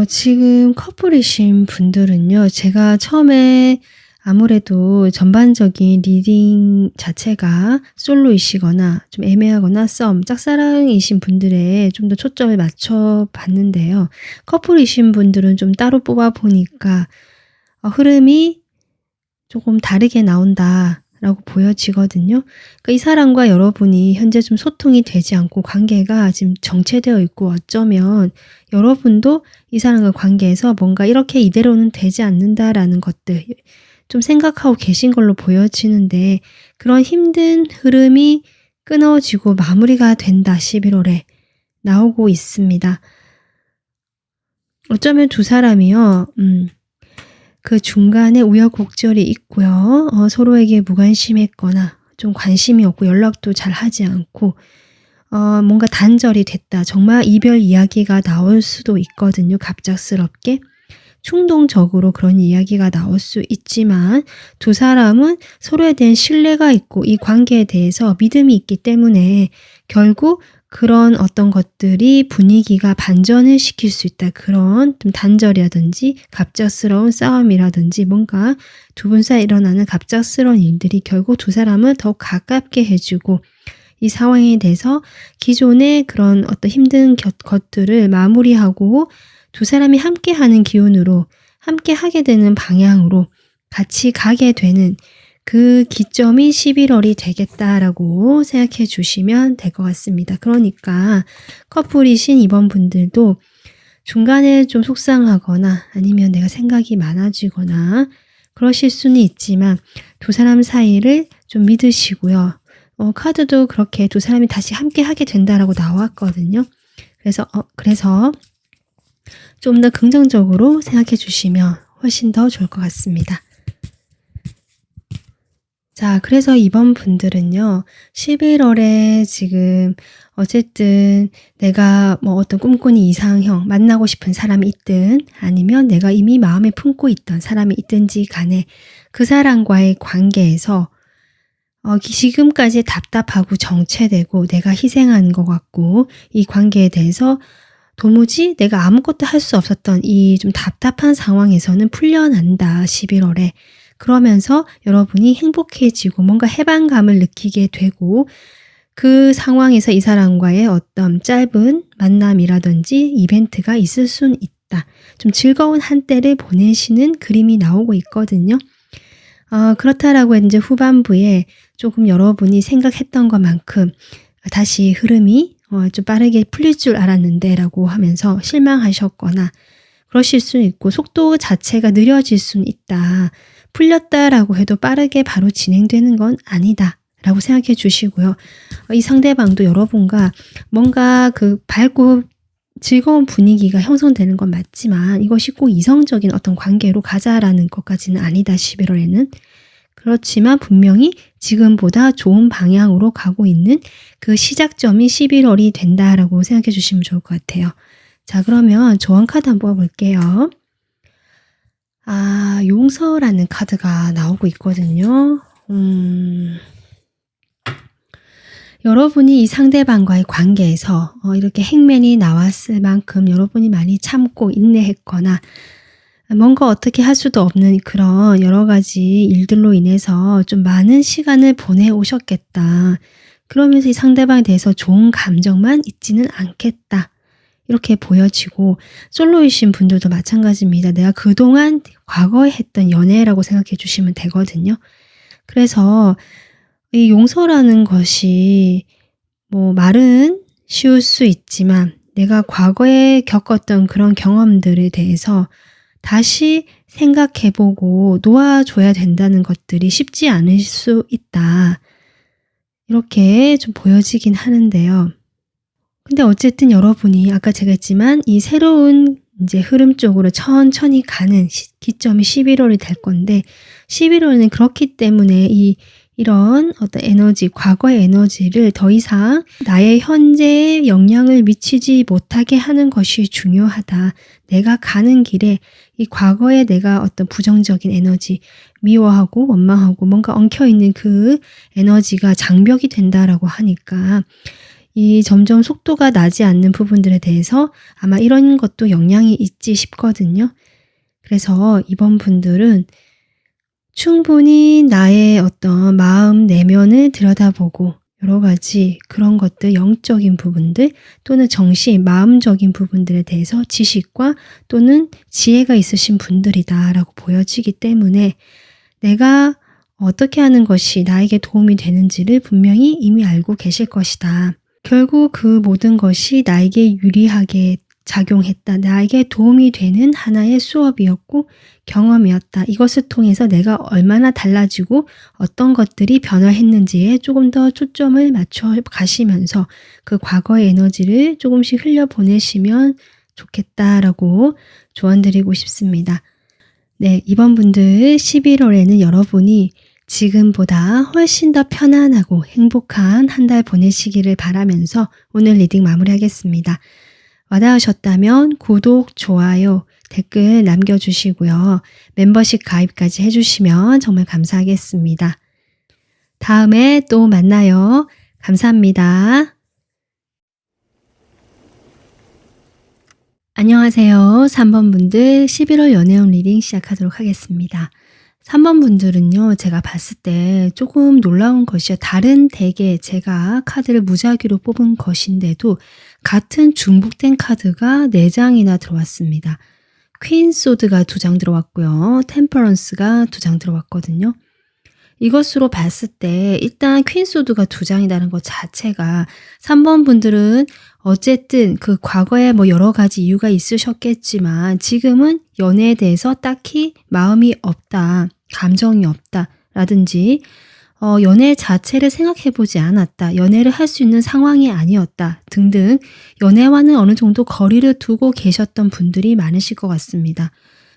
지금 커플이신 분들은요. 제가 처음에 아무래도 전반적인 리딩 자체가 솔로이시거나 좀 애매하거나 짝사랑이신 분들에 좀 더 초점을 맞춰 봤는데요. 커플이신 분들은 좀 따로 뽑아 보니까 흐름이 조금 다르게 나온다. 라고 보여지거든요. 그러니까 이 사람과 여러분이 현재 좀 소통이 되지 않고 관계가 지금 정체되어 있고 어쩌면 여러분도 이 사람과 관계에서 뭔가 이렇게 이대로는 되지 않는다라는 것들 좀 생각하고 계신 걸로 보여지는데 그런 힘든 흐름이 끊어지고 마무리가 된다 11월에 나오고 있습니다. 어쩌면 두 사람이요. 그 중간에 우여곡절이 있고요. 서로에게 무관심했거나 좀 관심이 없고 연락도 잘 하지 않고 뭔가 단절이 됐다. 정말 이별 이야기가 나올 수도 있거든요. 갑작스럽게. 충동적으로 그런 이야기가 나올 수 있지만 두 사람은 서로에 대한 신뢰가 있고 이 관계에 대해서 믿음이 있기 때문에 결국 그런 어떤 것들이 분위기가 반전을 시킬 수 있다. 그런 좀 단절이라든지 갑작스러운 싸움이라든지 뭔가 두 분 사이에 일어나는 갑작스러운 일들이 결국 두 사람을 더 가깝게 해주고 이 상황에 대해서 기존의 그런 어떤 힘든 것들을 마무리하고 두 사람이 함께하는 기운으로 함께 하게 되는 방향으로 같이 가게 되는 그 기점이 11월이 되겠다라고 생각해 주시면 될 것 같습니다. 그러니까 커플이신 이번 분들도 중간에 좀 속상하거나 아니면 내가 생각이 많아지거나 그러실 수는 있지만 두 사람 사이를 좀 믿으시고요. 카드도 그렇게 두 사람이 다시 함께 하게 된다라고 나왔거든요. 그래서 좀 더 긍정적으로 생각해 주시면 훨씬 더 좋을 것 같습니다. 자, 그래서 이번 분들은요, 11월에 지금 어쨌든 내가 뭐 어떤 꿈꾸는 이상형, 만나고 싶은 사람이 있든 아니면 내가 이미 마음에 품고 있던 사람이 있든지 간에 그 사람과의 관계에서 지금까지 답답하고 정체되고 내가 희생한 것 같고 이 관계에 대해서 도무지 내가 아무것도 할 수 없었던 이 좀 답답한 상황에서는 풀려난다 11월에. 그러면서 여러분이 행복해지고 뭔가 해방감을 느끼게 되고 그 상황에서 이 사람과의 어떤 짧은 만남이라든지 이벤트가 있을 수는 있다. 좀 즐거운 한때를 보내시는 그림이 나오고 있거든요. 그렇다라고 이제 후반부에 조금 여러분이 생각했던 것만큼 다시 흐름이 좀 빠르게 풀릴 줄 알았는데 라고 하면서 실망하셨거나 그러실 수는 있고 속도 자체가 느려질 수는 있다. 풀렸다라고 해도 빠르게 바로 진행되는 건 아니다. 라고 생각해 주시고요. 이 상대방도 여러분과 뭔가 그 밝고 즐거운 분위기가 형성되는 건 맞지만 이것이 꼭 이성적인 어떤 관계로 가자라는 것까지는 아니다. 11월에는. 그렇지만 분명히 지금보다 좋은 방향으로 가고 있는 그 시작점이 11월이 된다라고 생각해 주시면 좋을 것 같아요. 자, 그러면 조언 카드 한번 볼게요. 용서라는 카드가 나오고 있거든요. 여러분이 이 상대방과의 관계에서 이렇게 행맨이 나왔을 만큼 여러분이 많이 참고 인내했거나 뭔가 어떻게 할 수도 없는 그런 여러 가지 일들로 인해서 좀 많은 시간을 보내오셨겠다. 그러면서 이 상대방에 대해서 좋은 감정만 있지는 않겠다. 이렇게 보여지고 솔로이신 분들도 마찬가지입니다. 내가 그동안 과거에 했던 연애라고 생각해 주시면 되거든요. 그래서 이 용서라는 것이 뭐 말은 쉬울 수 있지만 내가 과거에 겪었던 그런 경험들에 대해서 다시 생각해보고 놓아줘야 된다는 것들이 쉽지 않을 수 있다. 이렇게 좀 보여지긴 하는데요. 근데 어쨌든 여러분이 아까 제가 했지만 이 새로운 이제 흐름 쪽으로 천천히 가는 기점이 11월이 될 건데 11월은 그렇기 때문에 이런 어떤 에너지, 과거의 에너지를 더 이상 나의 현재에 영향을 미치지 못하게 하는 것이 중요하다. 내가 가는 길에 이 과거에 내가 어떤 부정적인 에너지, 미워하고 원망하고 뭔가 엉켜있는 그 에너지가 장벽이 된다라고 하니까 이 점점 속도가 나지 않는 부분들에 대해서 아마 이런 것도 영향이 있지 싶거든요. 그래서 이번 분들은 충분히 나의 어떤 마음 내면을 들여다보고 여러 가지 그런 것들, 영적인 부분들 또는 정신, 마음적인 부분들에 대해서 지식과 또는 지혜가 있으신 분들이다라고 보여지기 때문에 내가 어떻게 하는 것이 나에게 도움이 되는지를 분명히 이미 알고 계실 것이다. 결국 그 모든 것이 나에게 유리하게 작용했다. 나에게 도움이 되는 하나의 수업이었고 경험이었다. 이것을 통해서 내가 얼마나 달라지고 어떤 것들이 변화했는지에 조금 더 초점을 맞춰 가시면서 그 과거의 에너지를 조금씩 흘려보내시면 좋겠다라고 조언드리고 싶습니다. 네, 이번 분들 11월에는 여러분이 지금보다 훨씬 더 편안하고 행복한 한 달 보내시기를 바라면서 오늘 리딩 마무리하겠습니다. 와닿으셨다면 구독, 좋아요, 댓글 남겨주시고요. 멤버십 가입까지 해주시면 정말 감사하겠습니다. 다음에 또 만나요. 감사합니다. 안녕하세요. 3번 분들 11월 연애운 리딩 시작하도록 하겠습니다. 3번 분들은요, 제가 봤을 때 조금 놀라운 것이요. 다른 덱에 제가 카드를 무작위로 뽑은 것인데도 같은 중복된 카드가 4장이나 들어왔습니다. 퀸 소드가 2장 들어왔고요. 템퍼런스가 2장 들어왔거든요. 이것으로 봤을 때 일단 퀸 소드가 2장이라는 것 자체가 3번 분들은 어쨌든 그 과거에 뭐 여러 가지 이유가 있으셨겠지만 지금은 연애에 대해서 딱히 마음이 없다, 감정이 없다 라든지 연애 자체를 생각해보지 않았다, 연애를 할 수 있는 상황이 아니었다 등등 연애와는 어느 정도 거리를 두고 계셨던 분들이 많으실 것 같습니다.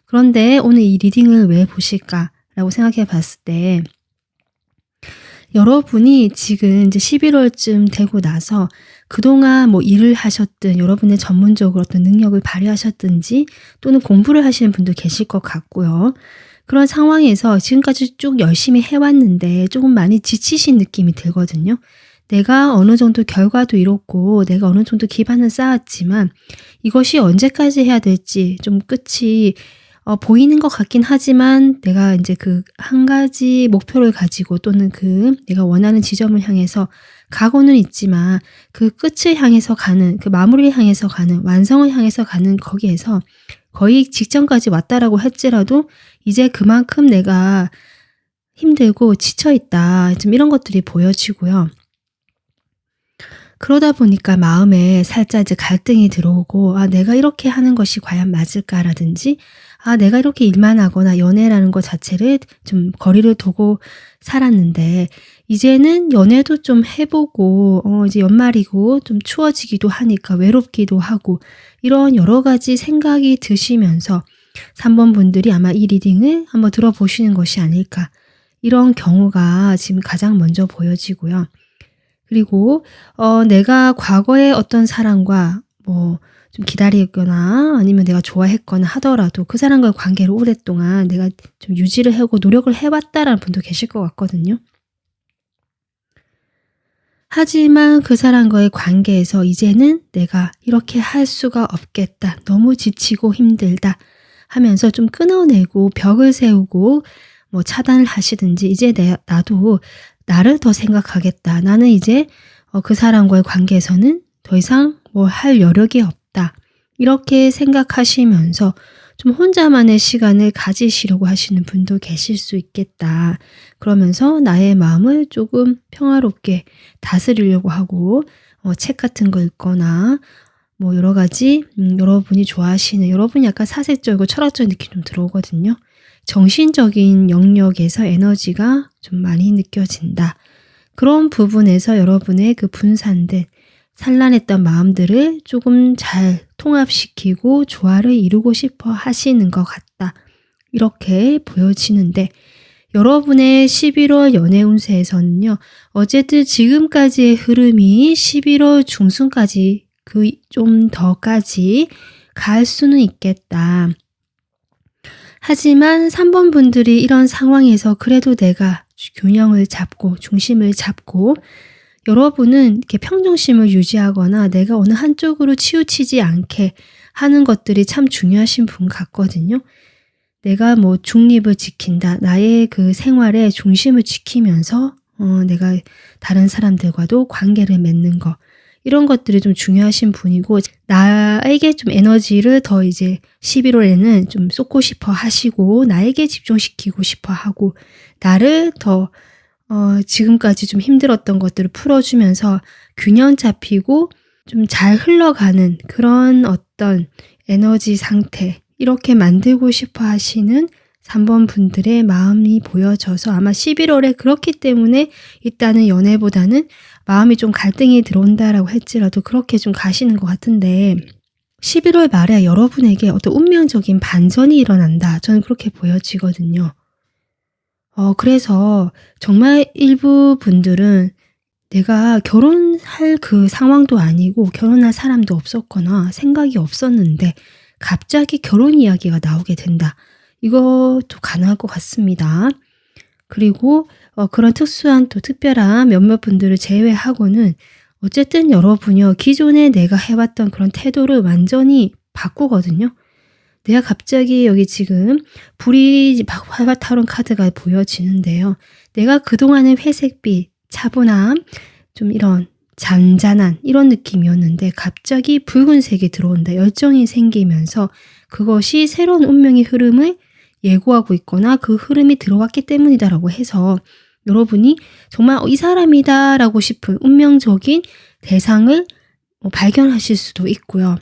그런데 오늘 이 리딩을 왜 보실까라고 생각해 봤을 때 여러분이 지금 이제 11월쯤 되고 나서 그동안 뭐 일을 하셨든 여러분의 전문적으로 어떤 능력을 발휘하셨든지 또는 공부를 하시는 분도 계실 것 같고요. 그런 상황에서 지금까지 쭉 열심히 해왔는데 조금 많이 지치신 느낌이 들거든요. 내가 어느 정도 결과도 이뤘고 내가 어느 정도 기반을 쌓았지만 이것이 언제까지 해야 될지 좀 끝이 보이는 것 같긴 하지만 내가 이제 그 한 가지 목표를 가지고 또는 그 내가 원하는 지점을 향해서 가고는 있지만 그 끝을 향해서 가는 그 마무리를 향해서 가는 완성을 향해서 가는 거기에서 거의 직전까지 왔다라고 할지라도 이제 그만큼 내가 힘들고 지쳐있다. 좀 이런 것들이 보여지고요. 그러다 보니까 마음에 살짝 이제 갈등이 들어오고 내가 이렇게 하는 것이 과연 맞을까라든지 내가 이렇게 일만 하거나 연애라는 것 자체를 좀 거리를 두고 살았는데 이제는 연애도 좀 해보고 이제 연말이고 좀 추워지기도 하니까 외롭기도 하고 이런 여러 가지 생각이 드시면서 3번 분들이 아마 이 리딩을 한번 들어보시는 것이 아닐까 이런 경우가 지금 가장 먼저 보여지고요. 그리고 내가 과거에 어떤 사람과 뭐 좀 기다리거나 아니면 내가 좋아했거나 하더라도 그 사람과의 관계를 오랫동안 내가 좀 유지를 하고 노력을 해왔다라는 분도 계실 것 같거든요. 하지만 그 사람과의 관계에서 이제는 내가 이렇게 할 수가 없겠다. 너무 지치고 힘들다 하면서 좀 끊어내고 벽을 세우고 뭐 차단을 하시든지 이제 나도 나를 더 생각하겠다. 나는 이제 그 사람과의 관계에서는 더 이상 뭐 할 여력이 없다. 이렇게 생각하시면서 좀 혼자만의 시간을 가지시려고 하시는 분도 계실 수 있겠다. 그러면서 나의 마음을 조금 평화롭게 다스리려고 하고 책 같은 거 읽거나 뭐 여러 가지 여러분이 좋아하시는 여러분이 약간 사색적이고 철학적인 느낌 좀 들어오거든요. 정신적인 영역에서 에너지가 좀 많이 느껴진다. 그런 부분에서 여러분의 그 분산된 산란했던 마음들을 조금 잘 통합시키고 조화를 이루고 싶어 하시는 것 같다. 이렇게 보여지는데 여러분의 11월 연애 운세에서는요. 어쨌든 지금까지의 흐름이 11월 중순까지 그 좀 더까지 갈 수는 있겠다. 하지만 3번 분들이 이런 상황에서 그래도 내가 균형을 잡고 중심을 잡고 여러분은 이렇게 평정심을 유지하거나 내가 어느 한쪽으로 치우치지 않게 하는 것들이 참 중요하신 분 같거든요. 내가 뭐 중립을 지킨다. 나의 그 생활의 중심을 지키면서 내가 다른 사람들과도 관계를 맺는 거. 이런 것들이 좀 중요하신 분이고 나에게 좀 에너지를 더 이제 11월에는 좀 쏟고 싶어 하시고 나에게 집중시키고 싶어 하고 나를 더 지금까지 좀 힘들었던 것들을 풀어주면서 균형 잡히고 좀 잘 흘러가는 그런 어떤 에너지 상태 이렇게 만들고 싶어 하시는 3번 분들의 마음이 보여져서 아마 11월에 그렇기 때문에 일단은 연애보다는 마음이 좀 갈등이 들어온다라고 할지라도 그렇게 좀 가시는 것 같은데 11월 말에 여러분에게 어떤 운명적인 반전이 일어난다. 저는 그렇게 보여지거든요. 그래서 정말 일부 분들은 내가 결혼할 그 상황도 아니고 결혼할 사람도 없었거나 생각이 없었는데 갑자기 결혼 이야기가 나오게 된다. 이것도 가능할 것 같습니다. 그리고 그런 특수한 또 특별한 몇몇 분들을 제외하고는 어쨌든 여러분이요. 기존에 내가 해왔던 그런 태도를 완전히 바꾸거든요. 내가 갑자기 여기 지금 불이 막 활발 타오른 카드가 보여지는데요. 내가 그동안의 회색빛, 차분함, 좀 이런 잔잔한 이런 느낌이었는데 갑자기 붉은색이 들어온다. 열정이 생기면서 그것이 새로운 운명의 흐름을 예고하고 있거나 그 흐름이 들어왔기 때문이다라고 해서 여러분이 정말 이 사람이다라고 싶은 운명적인 대상을 발견하실 수도 있고요.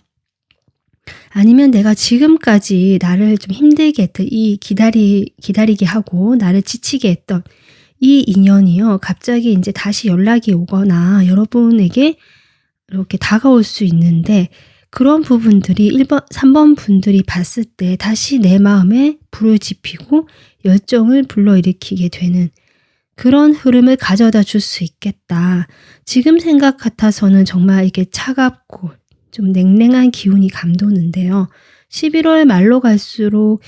아니면 내가 지금까지 나를 좀 힘들게 했던 이 기다리게 하고 나를 지치게 했던 이 인연이요. 갑자기 이제 다시 연락이 오거나 여러분에게 이렇게 다가올 수 있는데 그런 부분들이 3번 분들이 봤을 때 다시 내 마음에 불을 지피고 열정을 불러일으키게 되는 그런 흐름을 가져다 줄 수 있겠다. 지금 생각 같아서는 정말 이게 차갑고 좀 냉랭한 기운이 감도는데요. 11월 말로 갈수록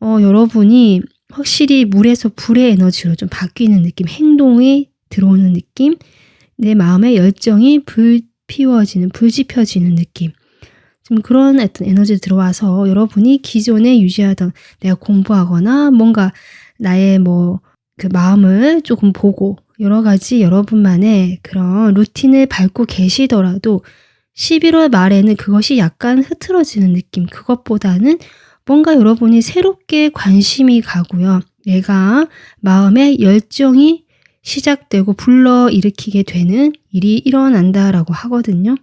여러분이 확실히 물에서 불의 에너지로 좀 바뀌는 느낌, 행동이 들어오는 느낌, 내 마음의 열정이 불 지펴지는 느낌. 좀 그런 어떤 에너지 들어와서 여러분이 기존에 유지하던 내가 공부하거나 뭔가 나의 그 마음을 조금 보고 여러 가지 여러분만의 그런 루틴을 밟고 계시더라도 11월 말에는 그것이 약간 흐트러지는 느낌, 그것보다는 뭔가 여러분이 새롭게 관심이 가고요. 내가 마음의 열정이 시작되고 불러일으키게 되는 일이 일어난다라고 하거든요.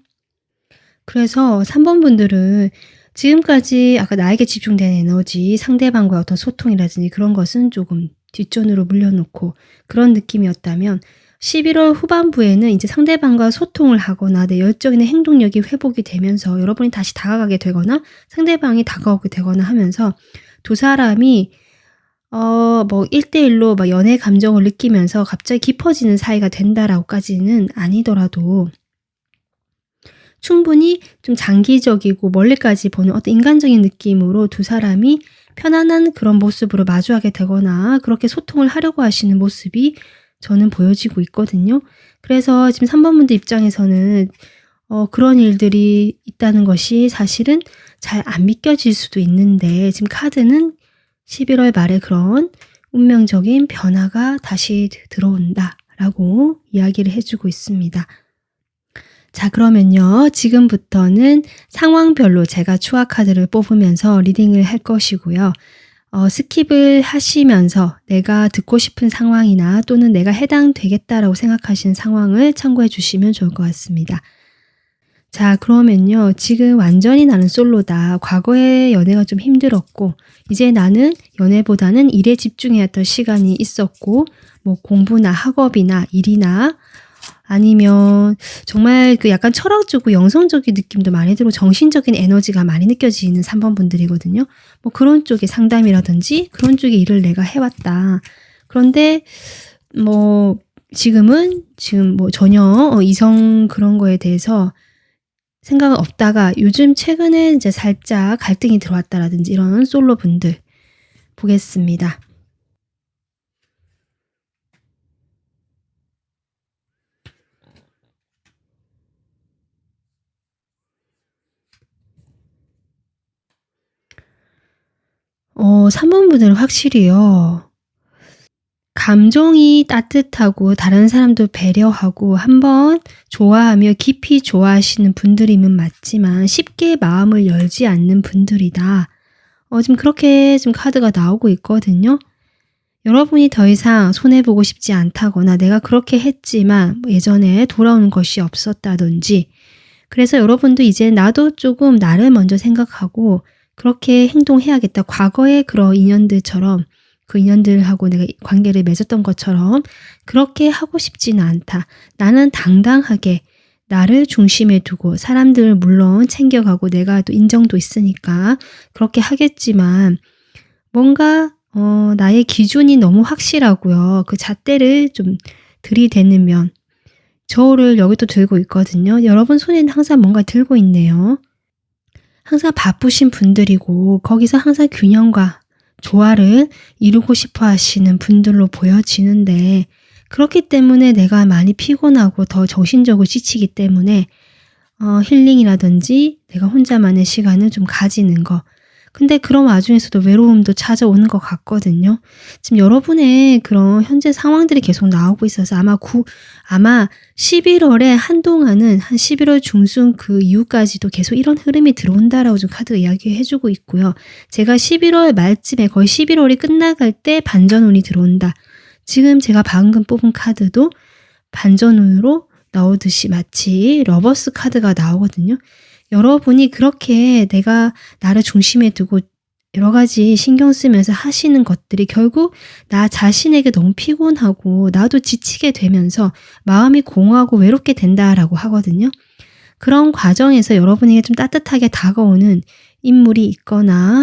그래서 3번 분들은 지금까지 아까 나에게 집중된 에너지, 상대방과의 어떤 소통이라든지 그런 것은 조금 뒷전으로 물려놓고 그런 느낌이었다면 11월 후반부에는 이제 상대방과 소통을 하거나 내 열정이나 행동력이 회복이 되면서 여러분이 다시 다가가게 되거나 상대방이 다가오게 되거나 하면서 두 사람이 1대1로 막 연애 감정을 느끼면서 갑자기 깊어지는 사이가 된다라고까지는 아니더라도 충분히 좀 장기적이고 멀리까지 보는 어떤 인간적인 느낌으로 두 사람이 편안한 그런 모습으로 마주하게 되거나 그렇게 소통을 하려고 하시는 모습이 저는 보여지고 있거든요. 그래서 지금 3번 분들 입장에서는 그런 일들이 있다는 것이 사실은 잘 안 믿겨질 수도 있는데 지금 카드는 11월 말에 그런 운명적인 변화가 다시 들어온다라고 이야기를 해주고 있습니다. 자, 그러면요. 지금부터는 상황별로 제가 추화 카드를 뽑으면서 리딩을 할 것이고요. 스킵을 하시면서 내가 듣고 싶은 상황이나 또는 내가 해당되겠다라고 생각하시는 상황을 참고해 주시면 좋을 것 같습니다. 자, 그러면요. 지금 완전히 나는 솔로다. 과거에 연애가 좀 힘들었고 이제 나는 연애보다는 일에 집중해야 했던 시간이 있었고 공부나 학업이나 일이나 아니면 정말 그 약간 철학적이고 영성적인 느낌도 많이 들고 정신적인 에너지가 많이 느껴지는 3번 분들이거든요. 그런 쪽의 상담이라든지 그런 쪽의 일을 내가 해왔다. 그런데 지금 전혀 이성 그런 거에 대해서 생각은 없다가 요즘 최근에 이제 살짝 갈등이 들어왔다라든지 이런 솔로 분들 보겠습니다. 3번 분들은 확실히요. 감정이 따뜻하고 다른 사람도 배려하고 한번 좋아하며 깊이 좋아하시는 분들이면 맞지만 쉽게 마음을 열지 않는 분들이다. 지금 그렇게 지금 카드가 나오고 있거든요. 여러분이 더 이상 손해보고 싶지 않다거나 내가 그렇게 했지만 예전에 돌아오는 것이 없었다든지, 그래서 여러분도 이제 나도 조금 나를 먼저 생각하고 그렇게 행동해야겠다. 과거의 그런 인연들처럼, 그 인연들하고 내가 관계를 맺었던 것처럼 그렇게 하고 싶지는 않다. 나는 당당하게 나를 중심에 두고 사람들을 물론 챙겨가고 내가 또 인정도 있으니까 그렇게 하겠지만, 뭔가 나의 기준이 너무 확실하고요. 그 잣대를 좀 들이대는 면, 저울을 여기 또 들고 있거든요. 여러분 손에는 항상 뭔가 들고 있네요. 항상 바쁘신 분들이고 거기서 항상 균형과 조화를 이루고 싶어 하시는 분들로 보여지는데, 그렇기 때문에 내가 많이 피곤하고 더 정신적으로 지치기 때문에 힐링이라든지 내가 혼자만의 시간을 좀 가지는 거. 근데 그런 와중에서도 외로움도 찾아오는 것 같거든요. 지금 여러분의 그런 현재 상황들이 계속 나오고 있어서 아마 11월에 한동안은 한 11월 중순 그 이후까지도 계속 이런 흐름이 들어온다라고 좀 카드가 이야기해 주고 있고요. 제가 11월 말쯤에 거의 11월이 끝나갈 때 반전운이 들어온다. 지금 제가 방금 뽑은 카드도 반전운으로 나오듯이 마치 러버스 카드가 나오거든요. 여러분이 그렇게 내가 나를 중심에 두고 여러 가지 신경 쓰면서 하시는 것들이 결국 나 자신에게 너무 피곤하고 나도 지치게 되면서 마음이 공허하고 외롭게 된다라고 하거든요. 그런 과정에서 여러분에게 좀 따뜻하게 다가오는 인물이 있거나,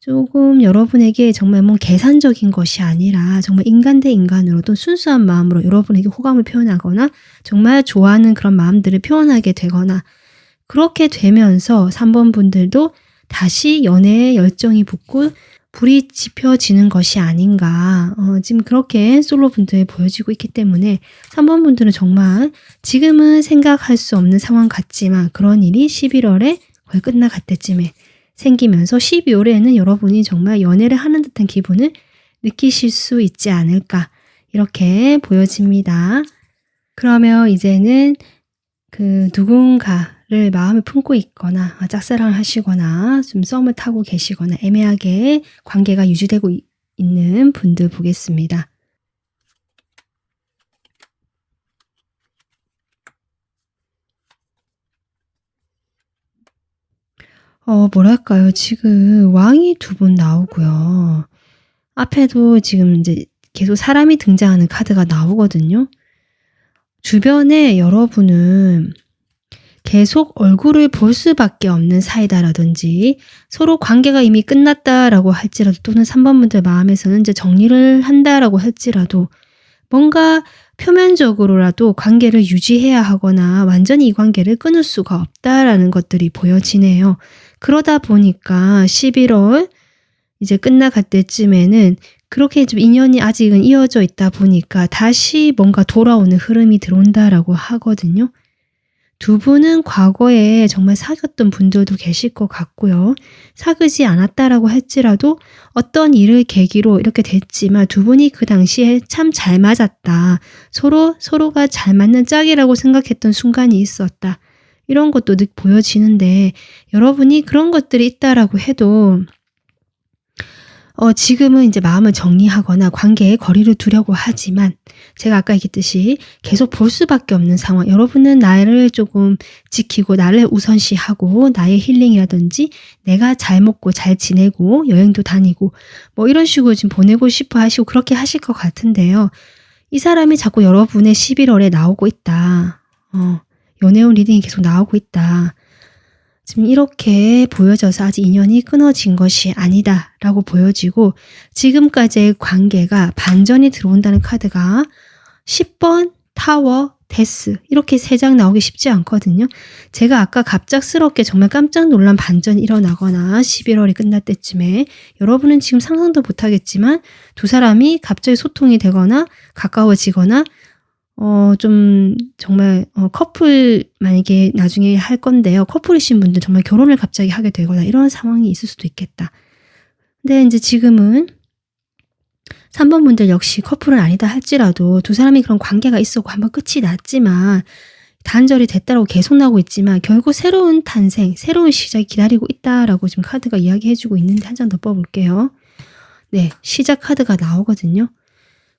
조금 여러분에게 정말 계산적인 것이 아니라 정말 인간 대 인간으로 또 순수한 마음으로 여러분에게 호감을 표현하거나 정말 좋아하는 그런 마음들을 표현하게 되거나, 그렇게 되면서 3번 분들도 다시 연애에 열정이 붙고 불이 지펴지는 것이 아닌가, 지금 그렇게 솔로 분들이 보여지고 있기 때문에 3번 분들은 정말 지금은 생각할 수 없는 상황 같지만 그런 일이 11월에 거의 끝나갈 때쯤에 생기면서 12월에는 여러분이 정말 연애를 하는 듯한 기분을 느끼실 수 있지 않을까, 이렇게 보여집니다. 그러면 이제는 그 누군가를 마음에 품고 있거나 짝사랑을 하시거나 좀 썸을 타고 계시거나 애매하게 관계가 유지되고 있는 분들 보겠습니다. 뭐랄까요. 지금 왕이 2분 나오고요. 앞에도 지금 이제 계속 사람이 등장하는 카드가 나오거든요. 주변에 여러분은 계속 얼굴을 볼 수밖에 없는 사이다라든지, 서로 관계가 이미 끝났다라고 할지라도, 또는 3번 분들 마음에서는 이제 정리를 한다라고 할지라도 뭔가 표면적으로라도 관계를 유지해야 하거나 완전히 이 관계를 끊을 수가 없다라는 것들이 보여지네요. 그러다 보니까 11월 이제 끝나갈 때쯤에는 그렇게 좀 인연이 아직은 이어져 있다 보니까 다시 뭔가 돌아오는 흐름이 들어온다라고 하거든요. 2분은 과거에 정말 사귀었던 분들도 계실 것 같고요. 사귀지 않았다라고 할지라도 어떤 일을 계기로 이렇게 됐지만 2분이 그 당시에 참 잘 맞았다. 서로가 잘 맞는 짝이라고 생각했던 순간이 있었다. 이런 것도 보여지는데, 여러분이 그런 것들이 있다라고 해도 지금은 이제 마음을 정리하거나 관계에 거리를 두려고 하지만, 제가 아까 얘기했듯이 계속 볼 수밖에 없는 상황, 여러분은 나를 조금 지키고 나를 우선시하고 나의 힐링이라든지 내가 잘 먹고 잘 지내고 여행도 다니고 이런 식으로 지금 보내고 싶어 하시고 그렇게 하실 것 같은데요. 이 사람이 자꾸 여러분의 11월에 나오고 있다. 연애운 리딩이 계속 나오고 있다. 지금 이렇게 보여져서 아직 인연이 끊어진 것이 아니다라고 보여지고, 지금까지의 관계가 반전이 들어온다는 카드가 10번, 타워, 데스, 이렇게 3장 나오기 쉽지 않거든요. 제가 아까 갑작스럽게 정말 깜짝 놀란 반전이 일어나거나 11월이 끝날 때쯤에 여러분은 지금 상상도 못하겠지만 두 사람이 갑자기 소통이 되거나 가까워지거나, 좀 정말 커플 만약에 나중에 할 건데요. 커플이신 분들 정말 결혼을 갑자기 하게 되거나 이런 상황이 있을 수도 있겠다. 근데 이제 지금은 3번 분들 역시 커플은 아니다 할지라도 두 사람이 그런 관계가 있었고 한번 끝이 났지만 단절이 됐다라고 계속 나오고 있지만 결국 새로운 탄생, 새로운 시작이 기다리고 있다라고 지금 카드가 이야기해 주고 있는데 한 장 더 뽑아볼게요. 네, 시작 카드가 나오거든요.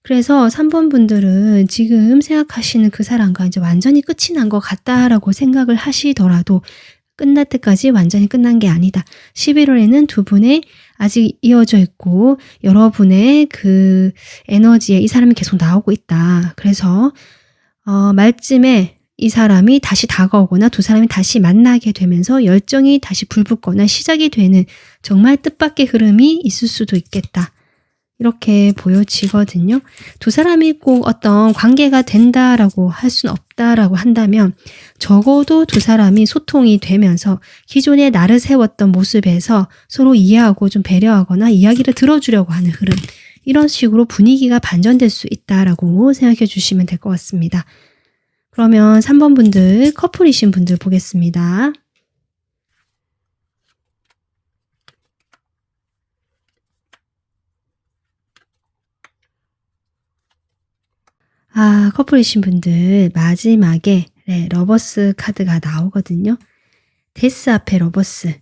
그래서 3번 분들은 지금 생각하시는 그 사람과 이제 완전히 끝이 난 것 같다라고 생각을 하시더라도 끝날 때까지 완전히 끝난 게 아니다. 11월에는 두 분의 아직 이어져 있고 여러분의 그 에너지에 이 사람이 계속 나오고 있다. 그래서 말쯤에 이 사람이 다시 다가오거나 두 사람이 다시 만나게 되면서 열정이 다시 불붙거나 시작이 되는 정말 뜻밖의 흐름이 있을 수도 있겠다. 이렇게 보여지거든요. 두 사람이 꼭 어떤 관계가 된다라고 할 수는 없다라고 한다면 적어도 두 사람이 소통이 되면서 기존에 나를 세웠던 모습에서 서로 이해하고 좀 배려하거나 이야기를 들어주려고 하는 흐름, 이런 식으로 분위기가 반전될 수 있다라고 생각해 주시면 될 것 같습니다. 그러면 3번 분들, 커플이신 분들 보겠습니다. 커플이신 분들 마지막에 러버스 카드가 나오거든요. 데스 앞에 러버스.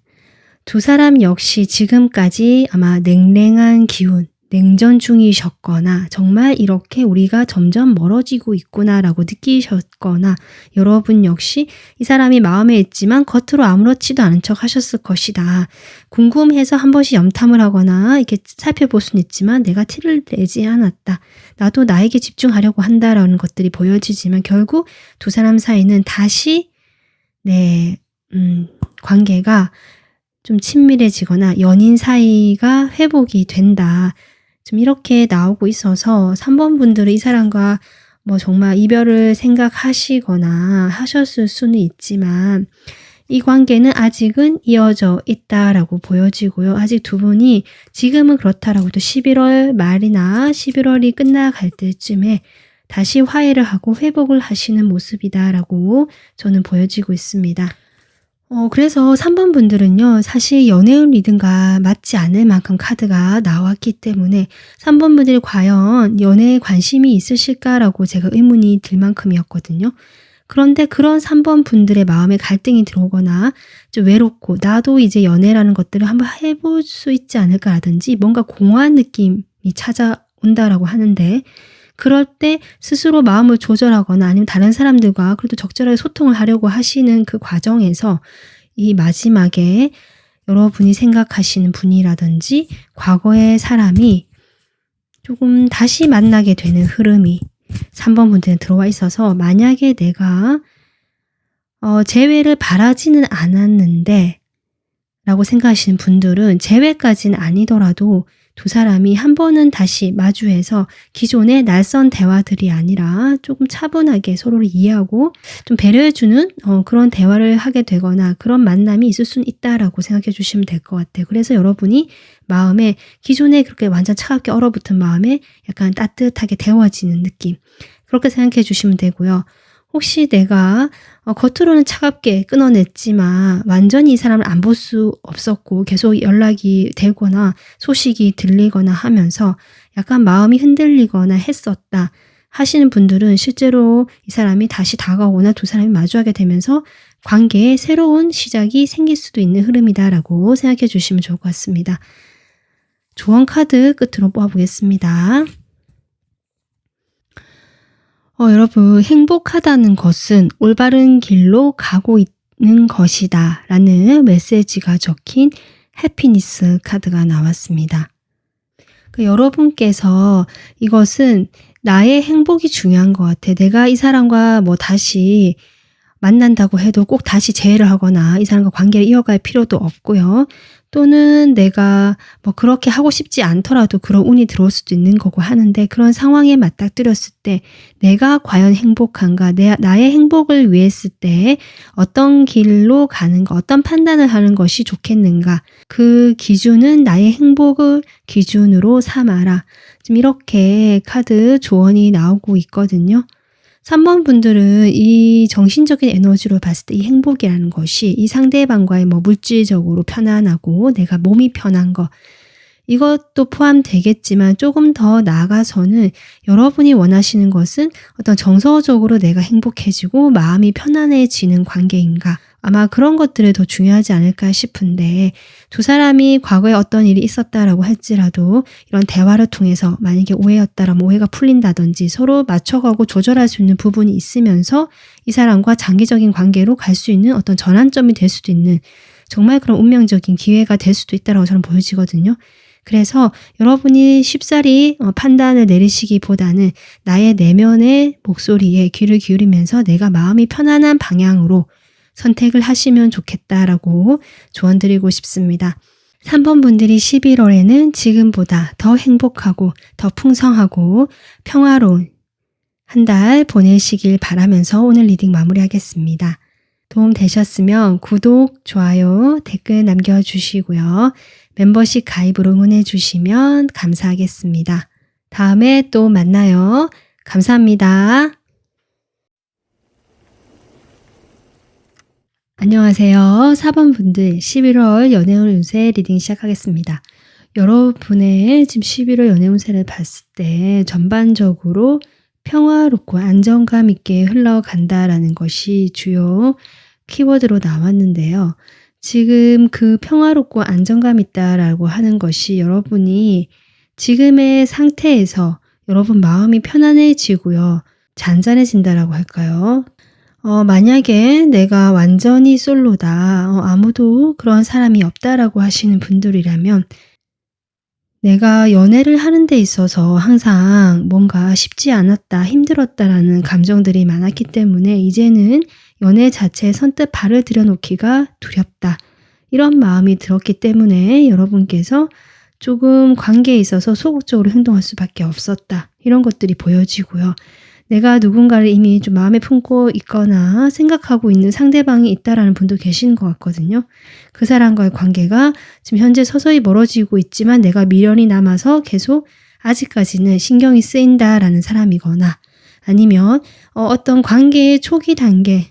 두 사람 역시 지금까지 아마 냉랭한 기운, 냉전 중이셨거나 정말 이렇게 우리가 점점 멀어지고 있구나라고 느끼셨거나 여러분 역시 이 사람이 마음에 있지만 겉으로 아무렇지도 않은 척 하셨을 것이다. 궁금해서 한 번씩 염탐을 하거나 이렇게 살펴볼 수는 있지만 내가 티를 내지 않았다. 나도 나에게 집중하려고 한다라는 것들이 보여지지만 결국 두 사람 사이는 다시 관계가 좀 친밀해지거나 연인 사이가 회복이 된다. 좀 이렇게 나오고 있어서 3번 분들은 이 사람과 뭐 정말 이별을 생각하시거나 하셨을 수는 있지만 이 관계는 아직은 이어져 있다라고 보여지고요. 아직 두 분이 지금은 그렇다라고 해도 11월 말이나 11월이 끝나갈 때쯤에 다시 화해를 하고 회복을 하시는 모습이다라고 저는 보여지고 있습니다. 그래서 3번 분들은요, 사실 연애운 리듬과 맞지 않을 만큼 카드가 나왔기 때문에 3번 분들이 과연 연애에 관심이 있으실까라고 제가 의문이 들 만큼이었거든요. 그런데 그런 3번 분들의 마음에 갈등이 들어오거나 좀 외롭고 나도 이제 연애라는 것들을 한번 해볼 수 있지 않을까라든지 뭔가 공허한 느낌이 찾아온다라고 하는데 그럴 때 스스로 마음을 조절하거나 아니면 다른 사람들과 그래도 적절하게 소통을 하려고 하시는 그 과정에서 이 마지막에 여러분이 생각하시는 분이라든지 과거의 사람이 조금 다시 만나게 되는 흐름이 3번 분들은 들어와 있어서 만약에 내가 재회를 바라지는 않았는데 라고 생각하시는 분들은 재회까지는 아니더라도 두 사람이 한 번은 다시 마주해서 기존의 낯선 대화들이 아니라 조금 차분하게 서로를 이해하고 좀 배려해주는 그런 대화를 하게 되거나 그런 만남이 있을 수는 있다라고 생각해 주시면 될 것 같아요. 그래서 여러분이 마음에 기존에 그렇게 완전 차갑게 얼어붙은 마음에 약간 따뜻하게 데워지는 느낌, 그렇게 생각해 주시면 되고요. 혹시 내가 겉으로는 차갑게 끊어냈지만 완전히 이 사람을 안 볼 수 없었고 계속 연락이 되거나 소식이 들리거나 하면서 약간 마음이 흔들리거나 했었다 하시는 분들은 실제로 이 사람이 다시 다가오거나 두 사람이 마주하게 되면서 관계에 새로운 시작이 생길 수도 있는 흐름이다라고 생각해 주시면 좋을 것 같습니다. 조언 카드 끝으로 뽑아보겠습니다. 여러분, 행복하다는 것은 올바른 길로 가고 있는 것이다 라는 메시지가 적힌 해피니스 카드가 나왔습니다. 여러분께서 이것은 나의 행복이 중요한 것 같아. 내가 이 사람과 뭐 다시 만난다고 해도 꼭 다시 재회를 하거나 이 사람과 관계를 이어갈 필요도 없고요. 또는 내가 뭐 그렇게 하고 싶지 않더라도 그런 운이 들어올 수도 있는 거고 하는데 그런 상황에 맞닥뜨렸을 때 내가 과연 행복한가, 나의 행복을 위했을 때 어떤 길로 가는 거, 어떤 판단을 하는 것이 좋겠는가, 그 기준은 나의 행복을 기준으로 삼아라. 지금 이렇게 카드 조언이 나오고 있거든요. 3번 분들은 이 정신적인 에너지로 봤을 때 이 행복이라는 것이 이 상대방과의 뭐 물질적으로 편안하고 내가 몸이 편한 거, 이것도 포함되겠지만 조금 더 나아가서는 여러분이 원하시는 것은 어떤 정서적으로 내가 행복해지고 마음이 편안해지는 관계인가? 아마 그런 것들이 더 중요하지 않을까 싶은데 두 사람이 과거에 어떤 일이 있었다라고 할지라도 이런 대화를 통해서 만약에 오해였다라면 오해가 풀린다든지 서로 맞춰가고 조절할 수 있는 부분이 있으면서 이 사람과 장기적인 관계로 갈 수 있는 어떤 전환점이 될 수도 있는 정말 그런 운명적인 기회가 될 수도 있다라고 저는 보여지거든요. 그래서 여러분이 쉽사리 판단을 내리시기보다는 나의 내면의 목소리에 귀를 기울이면서 내가 마음이 편안한 방향으로 선택을 하시면 좋겠다라고 조언드리고 싶습니다. 3번 분들이 11월에는 지금보다 더 행복하고 더 풍성하고 평화로운 한 달 보내시길 바라면서 오늘 리딩 마무리하겠습니다. 도움 되셨으면 구독, 좋아요, 댓글 남겨주시고요. 멤버십 가입으로 응원해 주시면 감사하겠습니다. 다음에 또 만나요. 감사합니다. 안녕하세요. 4번 분들 11월 연애운 운세 리딩 시작하겠습니다. 여러분의 지금 11월 연애 운세를 봤을 때 전반적으로 평화롭고 안정감 있게 흘러간다라는 것이 주요 키워드로 나왔는데요. 지금 그 평화롭고 안정감 있다라고 하는 것이 여러분이 지금의 상태에서 여러분 마음이 편안해지고요. 잔잔해진다라고 할까요? 만약에 내가 완전히 솔로다, 아무도 그런 사람이 없다라고 하시는 분들이라면 내가 연애를 하는 데 있어서 항상 뭔가 쉽지 않았다, 힘들었다라는 감정들이 많았기 때문에 이제는 연애 자체에 선뜻 발을 들여놓기가 두렵다. 이런 마음이 들었기 때문에 여러분께서 조금 관계에 있어서 소극적으로 행동할 수밖에 없었다. 이런 것들이 보여지고요. 내가 누군가를 이미 좀 마음에 품고 있거나 생각하고 있는 상대방이 있다라는 분도 계시는 것 같거든요. 그 사람과의 관계가 지금 현재 서서히 멀어지고 있지만 내가 미련이 남아서 계속 아직까지는 신경이 쓰인다라는 사람이거나 아니면 어떤 관계의 초기 단계,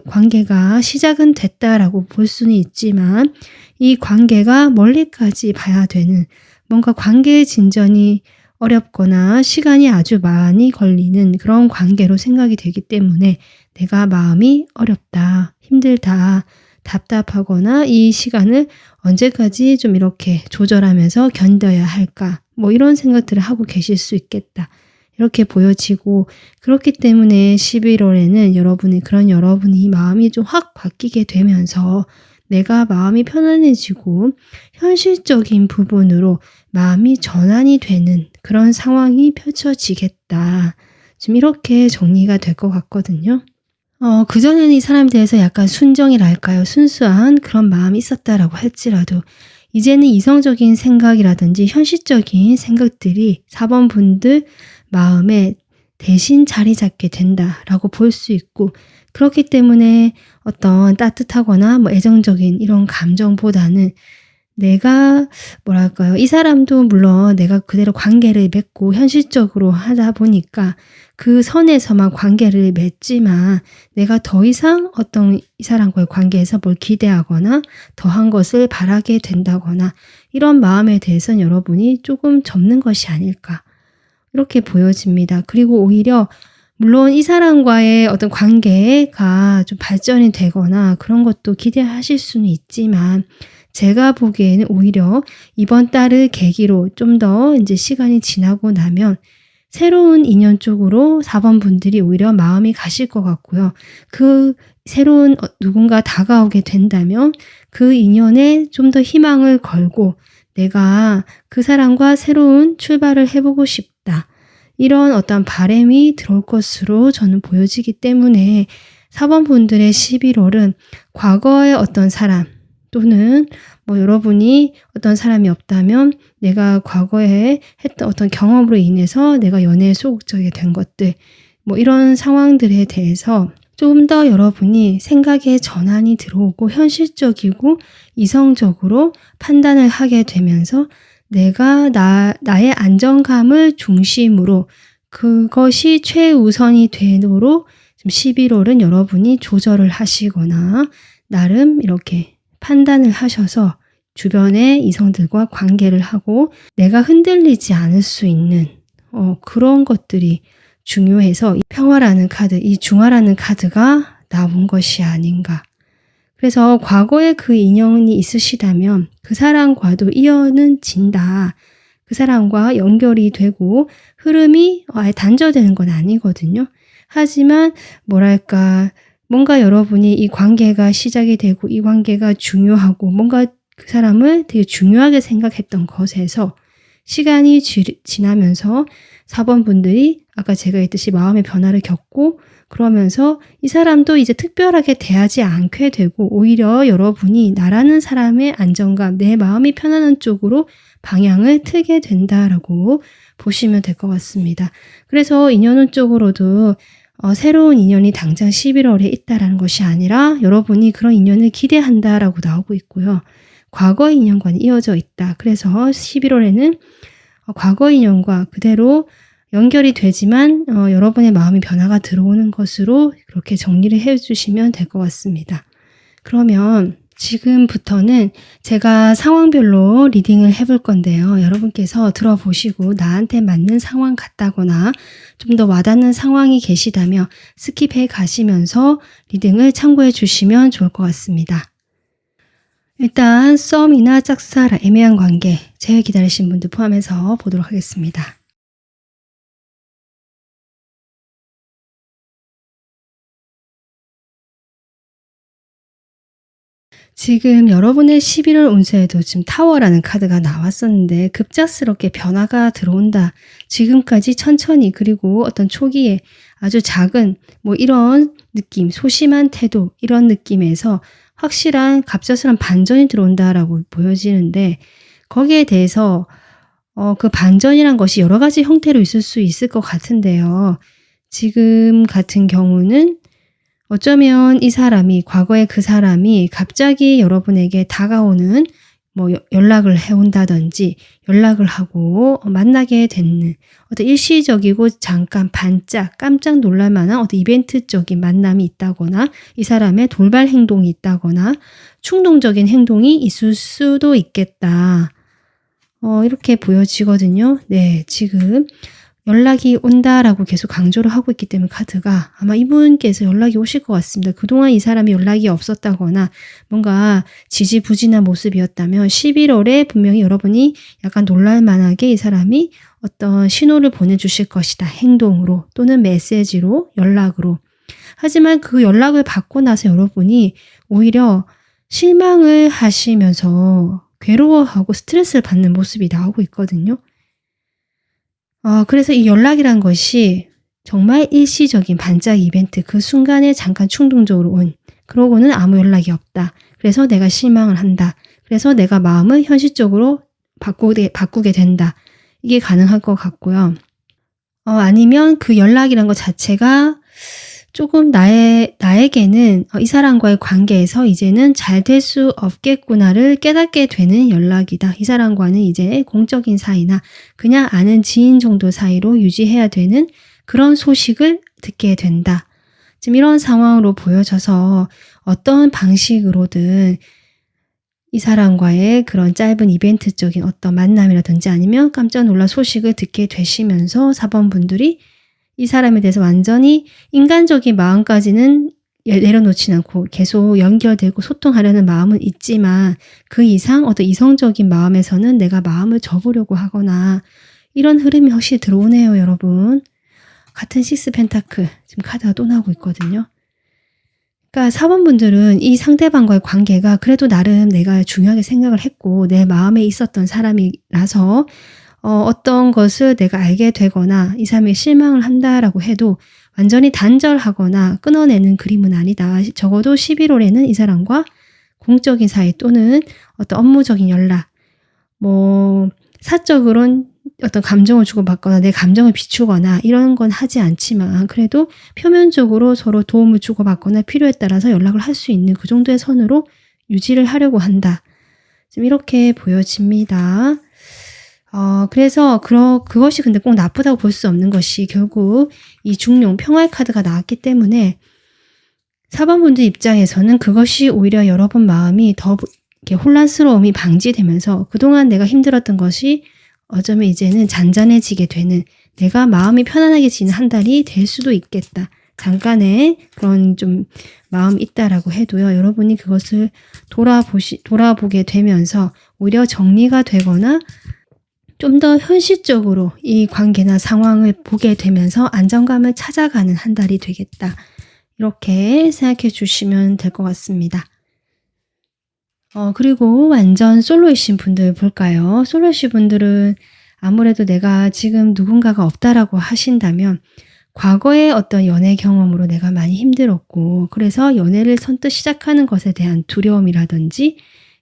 관계가 시작은 됐다라고 볼 수는 있지만 이 관계가 멀리까지 봐야 되는 뭔가 관계의 진전이 어렵거나 시간이 아주 많이 걸리는 그런 관계로 생각이 되기 때문에 내가 마음이 어렵다, 힘들다, 답답하거나 이 시간을 언제까지 좀 이렇게 조절하면서 견뎌야 할까 이런 생각들을 하고 계실 수 있겠다. 이렇게 보여지고 그렇기 때문에 11월에는 여러분이 마음이 좀 확 바뀌게 되면서 내가 마음이 편안해지고 현실적인 부분으로 마음이 전환이 되는 그런 상황이 펼쳐지겠다. 지금 이렇게 정리가 될 것 같거든요. 그전에는 이 사람에 대해서 약간 순정이랄까요? 순수한 그런 마음이 있었다라고 할지라도 이제는 이성적인 생각이라든지 현실적인 생각들이 4번 분들 마음에 대신 자리 잡게 된다라고 볼 수 있고 그렇기 때문에 어떤 따뜻하거나 애정적인 이런 감정보다는 내가 이 사람도 물론 내가 그대로 관계를 맺고 현실적으로 하다 보니까 그 선에서만 관계를 맺지만 내가 더 이상 어떤 이 사람과의 관계에서 뭘 기대하거나 더한 것을 바라게 된다거나 이런 마음에 대해서는 여러분이 조금 접는 것이 아닐까 이렇게 보여집니다. 그리고 오히려 물론 이 사람과의 어떤 관계가 좀 발전이 되거나 그런 것도 기대하실 수는 있지만 제가 보기에는 오히려 이번 달을 계기로 좀 더 이제 시간이 지나고 나면 새로운 인연 쪽으로 4번 분들이 오히려 마음이 가실 것 같고요. 그 새로운 누군가 다가오게 된다면 그 인연에 좀 더 희망을 걸고 내가 그 사람과 새로운 출발을 해보고 싶다. 이런 어떤 바람이 들어올 것으로 저는 보여지기 때문에 4번 분들의 11월은 과거의 어떤 사람 또는 여러분이 어떤 사람이 없다면 내가 과거에 했던 어떤 경험으로 인해서 내가 연애에 소극적이 된 것들 이런 상황들에 대해서 조금 더 여러분이 생각의 전환이 들어오고 현실적이고 이성적으로 판단을 하게 되면서 내가 나의 안정감을 중심으로 그것이 최우선이 되도록 지금 11월은 여러분이 조절을 하시거나 나름 이렇게 판단을 하셔서 주변의 이성들과 관계를 하고 내가 흔들리지 않을 수 있는 그런 것들이 중요해서 이 평화라는 카드, 이 중화라는 카드가 나온 것이 아닌가. 그래서 과거에 그 인연이 있으시다면 그 사람과도 이어는 진다. 그 사람과 연결이 되고 흐름이 아예 단절되는 건 아니거든요. 하지만 뭐랄까 뭔가 여러분이 이 관계가 시작이 되고 이 관계가 중요하고 뭔가 그 사람을 되게 중요하게 생각했던 것에서 시간이 지나면서 4번 분들이 아까 제가 했듯이 마음의 변화를 겪고 그러면서 이 사람도 이제 특별하게 대하지 않게 되고 오히려 여러분이 나라는 사람의 안정감, 내 마음이 편안한 쪽으로 방향을 트게 된다라고 보시면 될 것 같습니다. 그래서 인연 쪽으로도 새로운 인연이 당장 11월에 있다라는 것이 아니라 여러분이 그런 인연을 기대한다라고 나오고 있고요. 과거 인연과는 이어져 있다. 그래서 11월에는 과거 인연과 그대로 연결이 되지만 여러분의 마음의 변화가 들어오는 것으로 그렇게 정리를 해주시면 될 것 같습니다. 그러면 지금부터는 제가 상황별로 리딩을 해볼 건데요. 여러분께서 들어보시고 나한테 맞는 상황 같다거나 좀 더 와닿는 상황이 계시다면 스킵해 가시면서 리딩을 참고해 주시면 좋을 것 같습니다. 일단 썸이나 짝사랑, 애매한 관계, 제외 기다리신 분들 포함해서 보도록 하겠습니다. 지금 여러분의 11월 운세에도 지금 타워라는 카드가 나왔었는데 급작스럽게 변화가 들어온다. 지금까지 천천히 그리고 어떤 초기에 아주 작은 뭐 이런 느낌, 소심한 태도 이런 느낌에서 확실한 갑작스런 반전이 들어온다라고 보여지는데 거기에 대해서 그 반전이란 것이 여러 가지 형태로 있을 수 있을 것 같은데요. 지금 같은 경우는 어쩌면 이 사람이 과거에 그 사람이 갑자기 여러분에게 다가오는 뭐 연락을 해온다든지 연락을 하고 만나게 되는 어떤 일시적이고 잠깐 반짝 깜짝 놀랄 만한 어떤 이벤트적인 만남이 있다거나 이 사람의 돌발 행동이 있다거나 충동적인 행동이 있을 수도 있겠다. 이렇게 보여지거든요. 네, 지금 연락이 온다라고 계속 강조를 하고 있기 때문에 카드가 아마 이분께서 연락이 오실 것 같습니다. 그동안 이 사람이 연락이 없었다거나 뭔가 지지부진한 모습이었다면 11월에 분명히 여러분이 약간 놀랄만하게 이 사람이 어떤 신호를 보내주실 것이다. 행동으로 또는 메시지로 연락으로. 하지만 그 연락을 받고 나서 여러분이 오히려 실망을 하시면서 괴로워하고 스트레스를 받는 모습이 나오고 있거든요. 그래서 이 연락이란 것이 정말 일시적인 반짝 이벤트, 그 순간에 잠깐 충동적으로 온, 그러고는 아무 연락이 없다. 그래서 내가 실망을 한다. 그래서 내가 마음을 현실적으로 바꾸게 된다. 이게 가능할 것 같고요. 아니면 그 연락이란 것 자체가 조금 나에게는 이 사람과의 관계에서 이제는 잘 될 수 없겠구나를 깨닫게 되는 연락이다. 이 사람과는 이제 공적인 사이나 그냥 아는 지인 정도 사이로 유지해야 되는 그런 소식을 듣게 된다. 지금 이런 상황으로 보여져서 어떤 방식으로든 이 사람과의 그런 짧은 이벤트적인 어떤 만남이라든지 아니면 깜짝 놀랄 소식을 듣게 되시면서 4번 분들이 이 사람에 대해서 완전히 인간적인 마음까지는 내려놓지 않고 계속 연결되고 소통하려는 마음은 있지만 그 이상 어떤 이성적인 마음에서는 내가 마음을 접으려고 하거나 이런 흐름이 확실히 들어오네요, 여러분. 같은 식스 펜타클 지금 카드가 또 나오고 있거든요. 그러니까 4번 분들은 이 상대방과의 관계가 그래도 나름 내가 중요하게 생각을 했고 내 마음에 있었던 사람이라서 어떤 것을 내가 알게 되거나 이 사람이 실망을 한다라고 해도 완전히 단절하거나 끊어내는 그림은 아니다. 적어도 11월에는 이 사람과 공적인 사이 또는 어떤 업무적인 연락, 뭐 사적으로는 어떤 감정을 주고받거나 내 감정을 비추거나 이런 건 하지 않지만 그래도 표면적으로 서로 도움을 주고받거나 필요에 따라서 연락을 할 수 있는 그 정도의 선으로 유지를 하려고 한다. 지금 이렇게 보여집니다. 그래서 그것이 근데 꼭 나쁘다고 볼 수 없는 것이 결국 이 중용 평화의 카드가 나왔기 때문에 4번 분들 입장에서는 그것이 오히려 여러분 마음이 더 이렇게 혼란스러움이 방지되면서 그동안 내가 힘들었던 것이 어쩌면 이제는 잔잔해지게 되는, 내가 마음이 편안해지는 한 달이 될 수도 있겠다. 잠깐의 그런 좀 마음이 있다라고 해도요. 여러분이 그것을 돌아보게 되면서 오히려 정리가 되거나 좀 더 현실적으로 이 관계나 상황을 보게 되면서 안정감을 찾아가는 한 달이 되겠다. 이렇게 생각해 주시면 될 것 같습니다. 그리고 완전 솔로이신 분들 볼까요? 솔로이신 분들은 아무래도 내가 지금 누군가가 없다라고 하신다면 과거의 어떤 연애 경험으로 내가 많이 힘들었고, 그래서 연애를 선뜻 시작하는 것에 대한 두려움이라든지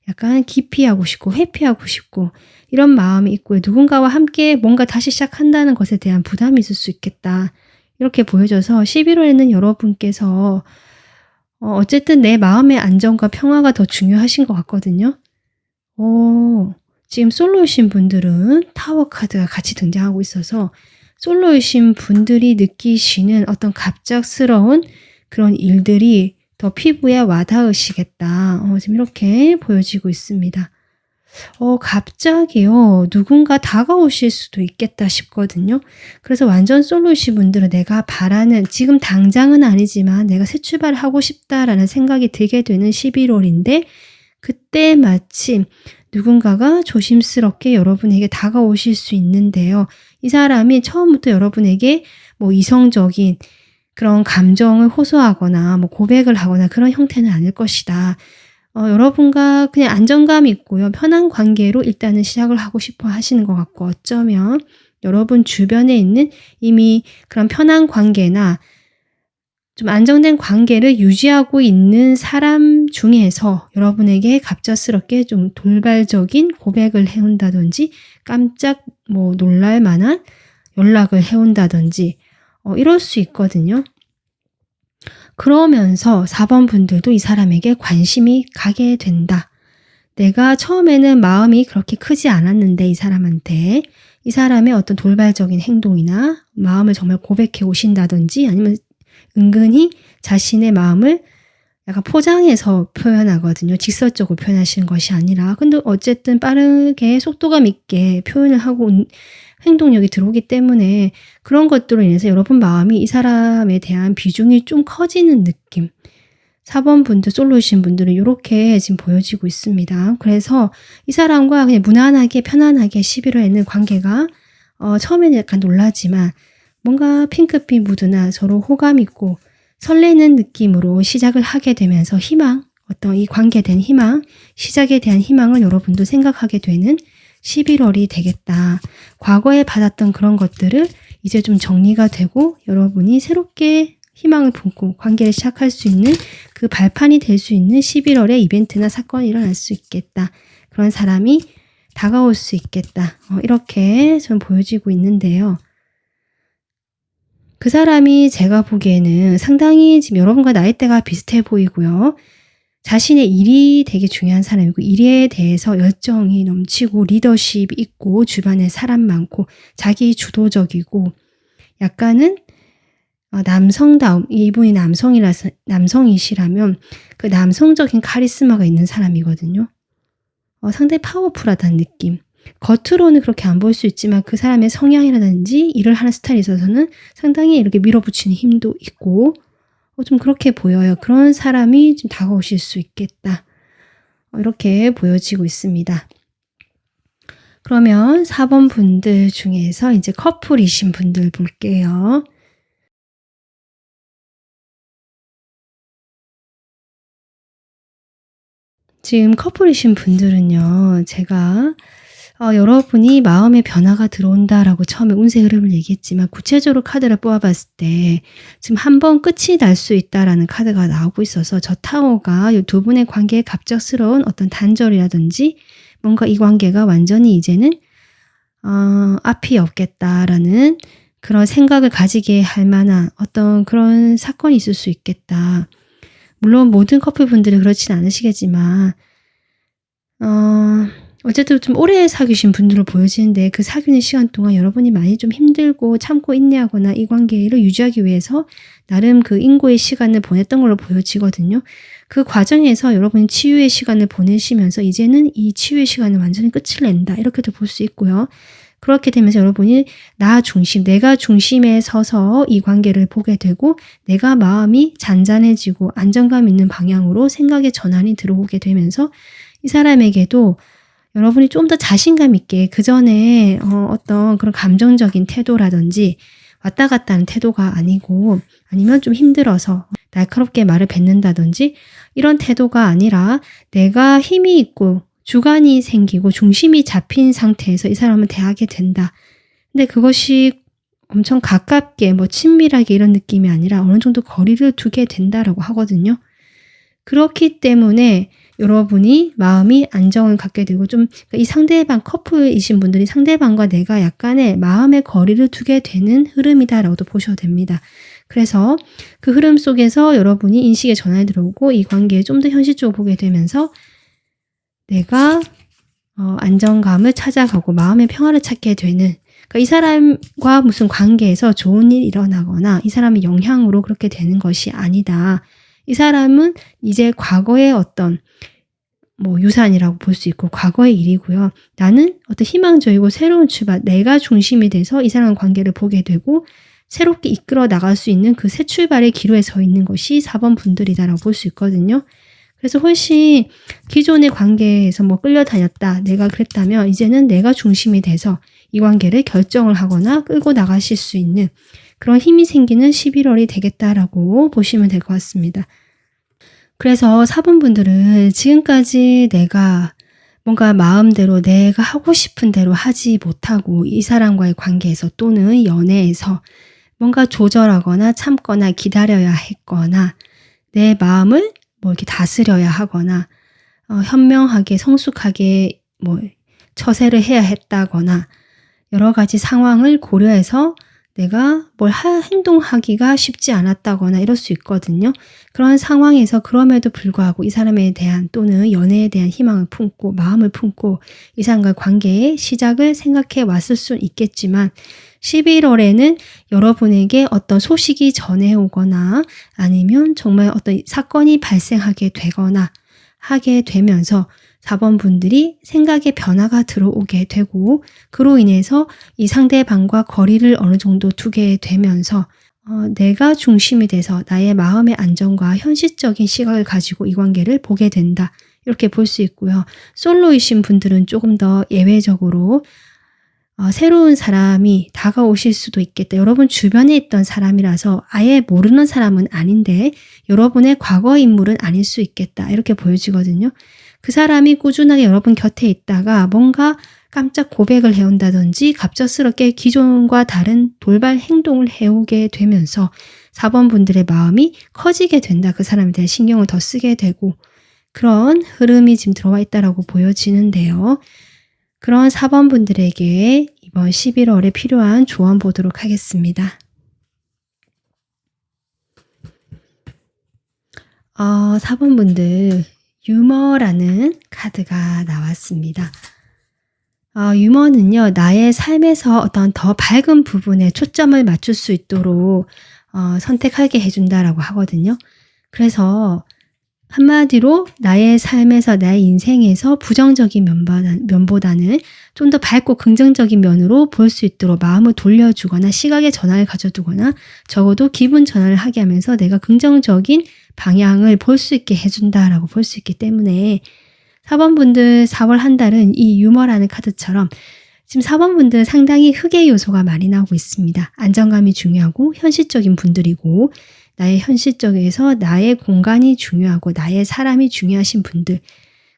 약간 기피하고 싶고 회피하고 싶고 이런 마음이 있고, 누군가와 함께 뭔가 다시 시작한다는 것에 대한 부담이 있을 수 있겠다. 이렇게 보여져서 11월에는 여러분께서 어쨌든 내 마음의 안정과 평화가 더 중요하신 것 같거든요. 지금 솔로이신 분들은 타워 카드가 같이 등장하고 있어서 솔로이신 분들이 느끼시는 어떤 갑작스러운 그런 일들이 더 피부에 와닿으시겠다. 지금 이렇게 보여지고 있습니다. 갑자기요, 누군가 다가오실 수도 있겠다 싶거든요. 그래서 완전 솔로이신 분들은 내가 바라는, 지금 당장은 아니지만 내가 새 출발을 하고 싶다라는 생각이 들게 되는 11월인데, 그때 마침 누군가가 조심스럽게 여러분에게 다가오실 수 있는데요. 이 사람이 처음부터 여러분에게 뭐 이성적인 그런 감정을 호소하거나 뭐 고백을 하거나 그런 형태는 아닐 것이다. 여러분과 그냥 안정감 있고요, 편한 관계로 일단은 시작을 하고 싶어 하시는 것 같고, 어쩌면 여러분 주변에 있는 이미 그런 편한 관계나 좀 안정된 관계를 유지하고 있는 사람 중에서 여러분에게 갑작스럽게 좀 돌발적인 고백을 해온다든지 깜짝 놀랄 만한 연락을 해온다든지 이럴 수 있거든요. 그러면서 4번 분들도 이 사람에게 관심이 가게 된다. 내가 처음에는 마음이 그렇게 크지 않았는데 이 사람한테, 이 사람의 어떤 돌발적인 행동이나 마음을 정말 고백해 오신다든지, 아니면 은근히 자신의 마음을 약간 포장해서 표현하거든요. 직설적으로 표현하시는 것이 아니라. 근데 어쨌든 빠르게 속도감 있게 표현을 하고 행동력이 들어오기 때문에 그런 것들로 인해서 여러분 마음이 이 사람에 대한 비중이 좀 커지는 느낌. 4번 분들, 솔로이신 분들은 이렇게 지금 보여지고 있습니다. 그래서 이 사람과 그냥 무난하게 편안하게 11월에는 관계가 처음에는 약간 놀라지만 뭔가 핑크빛 무드나 서로 호감 있고 설레는 느낌으로 시작을 하게 되면서 희망, 어떤 이 관계에 대한 희망, 시작에 대한 희망을 여러분도 생각하게 되는 11월이 되겠다. 과거에 받았던 그런 것들을 이제 좀 정리가 되고 여러분이 새롭게 희망을 품고 관계를 시작할 수 있는 그 발판이 될 수 있는 11월에 이벤트나 사건이 일어날 수 있겠다. 그런 사람이 다가올 수 있겠다. 이렇게 좀 보여지고 있는데요. 그 사람이 제가 보기에는 상당히 지금 여러분과 나이대가 비슷해 보이고요. 자신의 일이 되게 중요한 사람이고, 일에 대해서 열정이 넘치고 리더십이 있고 주변에 사람 많고 자기 주도적이고, 약간은 남성다움, 이분이 남성이시라면 그 남성적인 카리스마가 있는 사람이거든요. 상당히 파워풀하다는 느낌. 겉으로는 그렇게 안 보일 수 있지만 그 사람의 성향이라든지 일을 하는 스타일에 있어서는 상당히 이렇게 밀어붙이는 힘도 있고 좀 그렇게 보여요. 그런 사람이 좀 다가오실 수 있겠다. 이렇게 보여지고 있습니다. 그러면 4번 분들 중에서 이제 커플이신 분들 볼게요. 지금 커플이신 분들은요, 제가 여러분이 마음의 변화가 들어온다라고 처음에 운세 흐름을 얘기했지만, 구체적으로 카드를 뽑아봤을 때 지금 한번 끝이 날 수 있다라는 카드가 나오고 있어서, 저 타워가 이 두 분의 관계에 갑작스러운 어떤 단절이라든지 뭔가 이 관계가 완전히 이제는 앞이 없겠다라는 그런 생각을 가지게 할 만한 어떤 그런 사건이 있을 수 있겠다. 물론 모든 커플분들이 그렇진 않으시겠지만 어쨌든 좀 오래 사귀신 분들로 보여지는데 그 사귀는 시간 동안 여러분이 많이 좀 힘들고 참고 인내하거나 이 관계를 유지하기 위해서 나름 그 인고의 시간을 보냈던 걸로 보여지거든요. 그 과정에서 여러분이 치유의 시간을 보내시면서 이제는 이 치유의 시간을 완전히 끝을 낸다. 이렇게도 볼 수 있고요. 그렇게 되면서 여러분이 나 중심, 내가 중심에 서서 이 관계를 보게 되고 내가 마음이 잔잔해지고 안정감 있는 방향으로 생각의 전환이 들어오게 되면서 이 사람에게도 여러분이 좀 더 자신감 있게 그전에 어떤 그런 감정적인 태도라든지 왔다 갔다 하는 태도가 아니고 아니면 좀 힘들어서 날카롭게 말을 뱉는다든지 이런 태도가 아니라 내가 힘이 있고 주관이 생기고 중심이 잡힌 상태에서 이 사람을 대하게 된다. 근데 그것이 엄청 가깝게 뭐 친밀하게 이런 느낌이 아니라 어느 정도 거리를 두게 된다라고 하거든요. 그렇기 때문에 여러분이 마음이 안정을 갖게 되고 좀 이 상대방 커플이신 분들이 상대방과 내가 약간의 마음의 거리를 두게 되는 흐름이다라고도 보셔도 됩니다. 그래서 그 흐름 속에서 여러분이 인식의 전환이 들어오고 이 관계에 좀 더 현실적으로 보게 되면서 내가 안정감을 찾아가고 마음의 평화를 찾게 되는 그러니까 이 사람과 무슨 관계에서 좋은 일이 일어나거나 이 사람의 영향으로 그렇게 되는 것이 아니다. 이 사람은 이제 과거의 어떤 뭐 유산이라고 볼 수 있고 과거의 일이고요. 나는 어떤 희망적이고 새로운 출발, 내가 중심이 돼서 이 사람과 관계를 보게 되고 새롭게 이끌어 나갈 수 있는 그 새 출발의 기로에 서 있는 것이 4번 분들이다라고 볼 수 있거든요. 그래서 훨씬 기존의 관계에서 뭐 끌려다녔다, 내가 그랬다면 이제는 내가 중심이 돼서 이 관계를 결정을 하거나 끌고 나가실 수 있는 그런 힘이 생기는 11월이 되겠다라고 보시면 될 것 같습니다. 그래서 4번 분들은 지금까지 내가 뭔가 마음대로 내가 하고 싶은 대로 하지 못하고 이 사람과의 관계에서 또는 연애에서 뭔가 조절하거나 참거나 기다려야 했거나 내 마음을 뭐 이렇게 다스려야 하거나 현명하게 성숙하게 뭐 처세를 해야 했다거나 여러 가지 상황을 고려해서 내가 뭘 행동하기가 쉽지 않았다거나 이럴 수 있거든요. 그런 상황에서 그럼에도 불구하고 이 사람에 대한 또는 연애에 대한 희망을 품고 마음을 품고 이 사람과의 관계의 시작을 생각해 왔을 수는 있겠지만 11월에는 여러분에게 어떤 소식이 전해오거나 아니면 정말 어떤 사건이 발생하게 되거나 하게 되면서 4번 분들이 생각의 변화가 들어오게 되고 그로 인해서 이 상대방과 거리를 어느 정도 두게 되면서 내가 중심이 돼서 나의 마음의 안정과 현실적인 시각을 가지고 이 관계를 보게 된다. 이렇게 볼 수 있고요. 솔로이신 분들은 조금 더 예외적으로 새로운 사람이 다가오실 수도 있겠다. 여러분 주변에 있던 사람이라서 아예 모르는 사람은 아닌데 여러분의 과거 인물은 아닐 수 있겠다. 이렇게 보여지거든요. 그 사람이 꾸준하게 여러분 곁에 있다가 뭔가 깜짝 고백을 해온다든지 갑작스럽게 기존과 다른 돌발 행동을 해오게 되면서 4번 분들의 마음이 커지게 된다. 그 사람에 대한 신경을 더 쓰게 되고 그런 흐름이 지금 들어와 있다라고 보여지는데요. 그런 4번 분들에게 이번 11월에 필요한 조언 보도록 하겠습니다. 4번 분들 유머라는 카드가 나왔습니다. 유머는요, 나의 삶에서 어떤 더 밝은 부분에 초점을 맞출 수 있도록 선택하게 해준다라고 하거든요. 그래서 한마디로 나의 삶에서 나의 인생에서 부정적인 면보다는 좀 더 밝고 긍정적인 면으로 볼 수 있도록 마음을 돌려주거나 시각의 전환을 가져두거나 적어도 기분 전환을 하게 하면서 내가 긍정적인 방향을 볼 수 있게 해준다라고 볼 수 있기 때문에 4번 분들 4월 한 달은 이 유머라는 카드처럼 지금 4번 분들 상당히 흑의 요소가 많이 나오고 있습니다. 안정감이 중요하고 현실적인 분들이고 나의 현실적에서 나의 공간이 중요하고 나의 사람이 중요하신 분들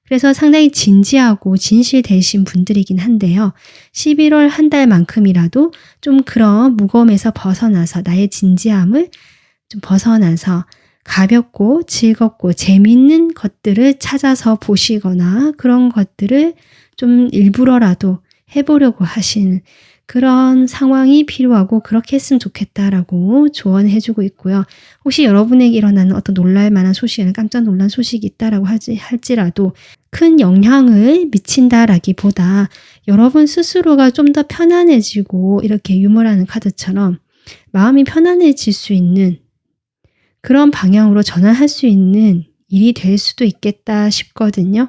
그래서 상당히 진지하고 진실되신 분들이긴 한데요. 11월 한 달만큼이라도 좀 그런 무거움에서 벗어나서 나의 진지함을 좀 벗어나서 가볍고 즐겁고 재미있는 것들을 찾아서 보시거나 그런 것들을 좀 일부러라도 해보려고 하시는 그런 상황이 필요하고 그렇게 했으면 좋겠다라고 조언해 주고 있고요. 혹시 여러분에게 일어나는 어떤 놀랄 만한 소식이나 깜짝 놀란 소식이 있다라고 할지라도 큰 영향을 미친다라기보다 여러분 스스로가 좀 더 편안해지고 이렇게 유머라는 카드처럼 마음이 편안해질 수 있는 그런 방향으로 전환할 수 있는 일이 될 수도 있겠다 싶거든요.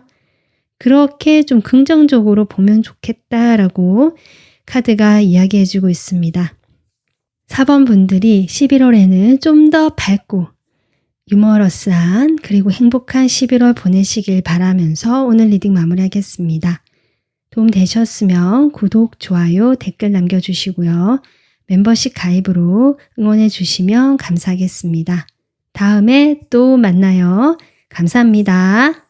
그렇게 좀 긍정적으로 보면 좋겠다라고 카드가 이야기해 주고 있습니다. 4번 분들이 11월에는 좀 더 밝고 유머러스한 그리고 행복한 11월 보내시길 바라면서 오늘 리딩 마무리하겠습니다. 도움 되셨으면 구독, 좋아요, 댓글 남겨주시고요. 멤버십 가입으로 응원해 주시면 감사하겠습니다. 다음에 또 만나요. 감사합니다.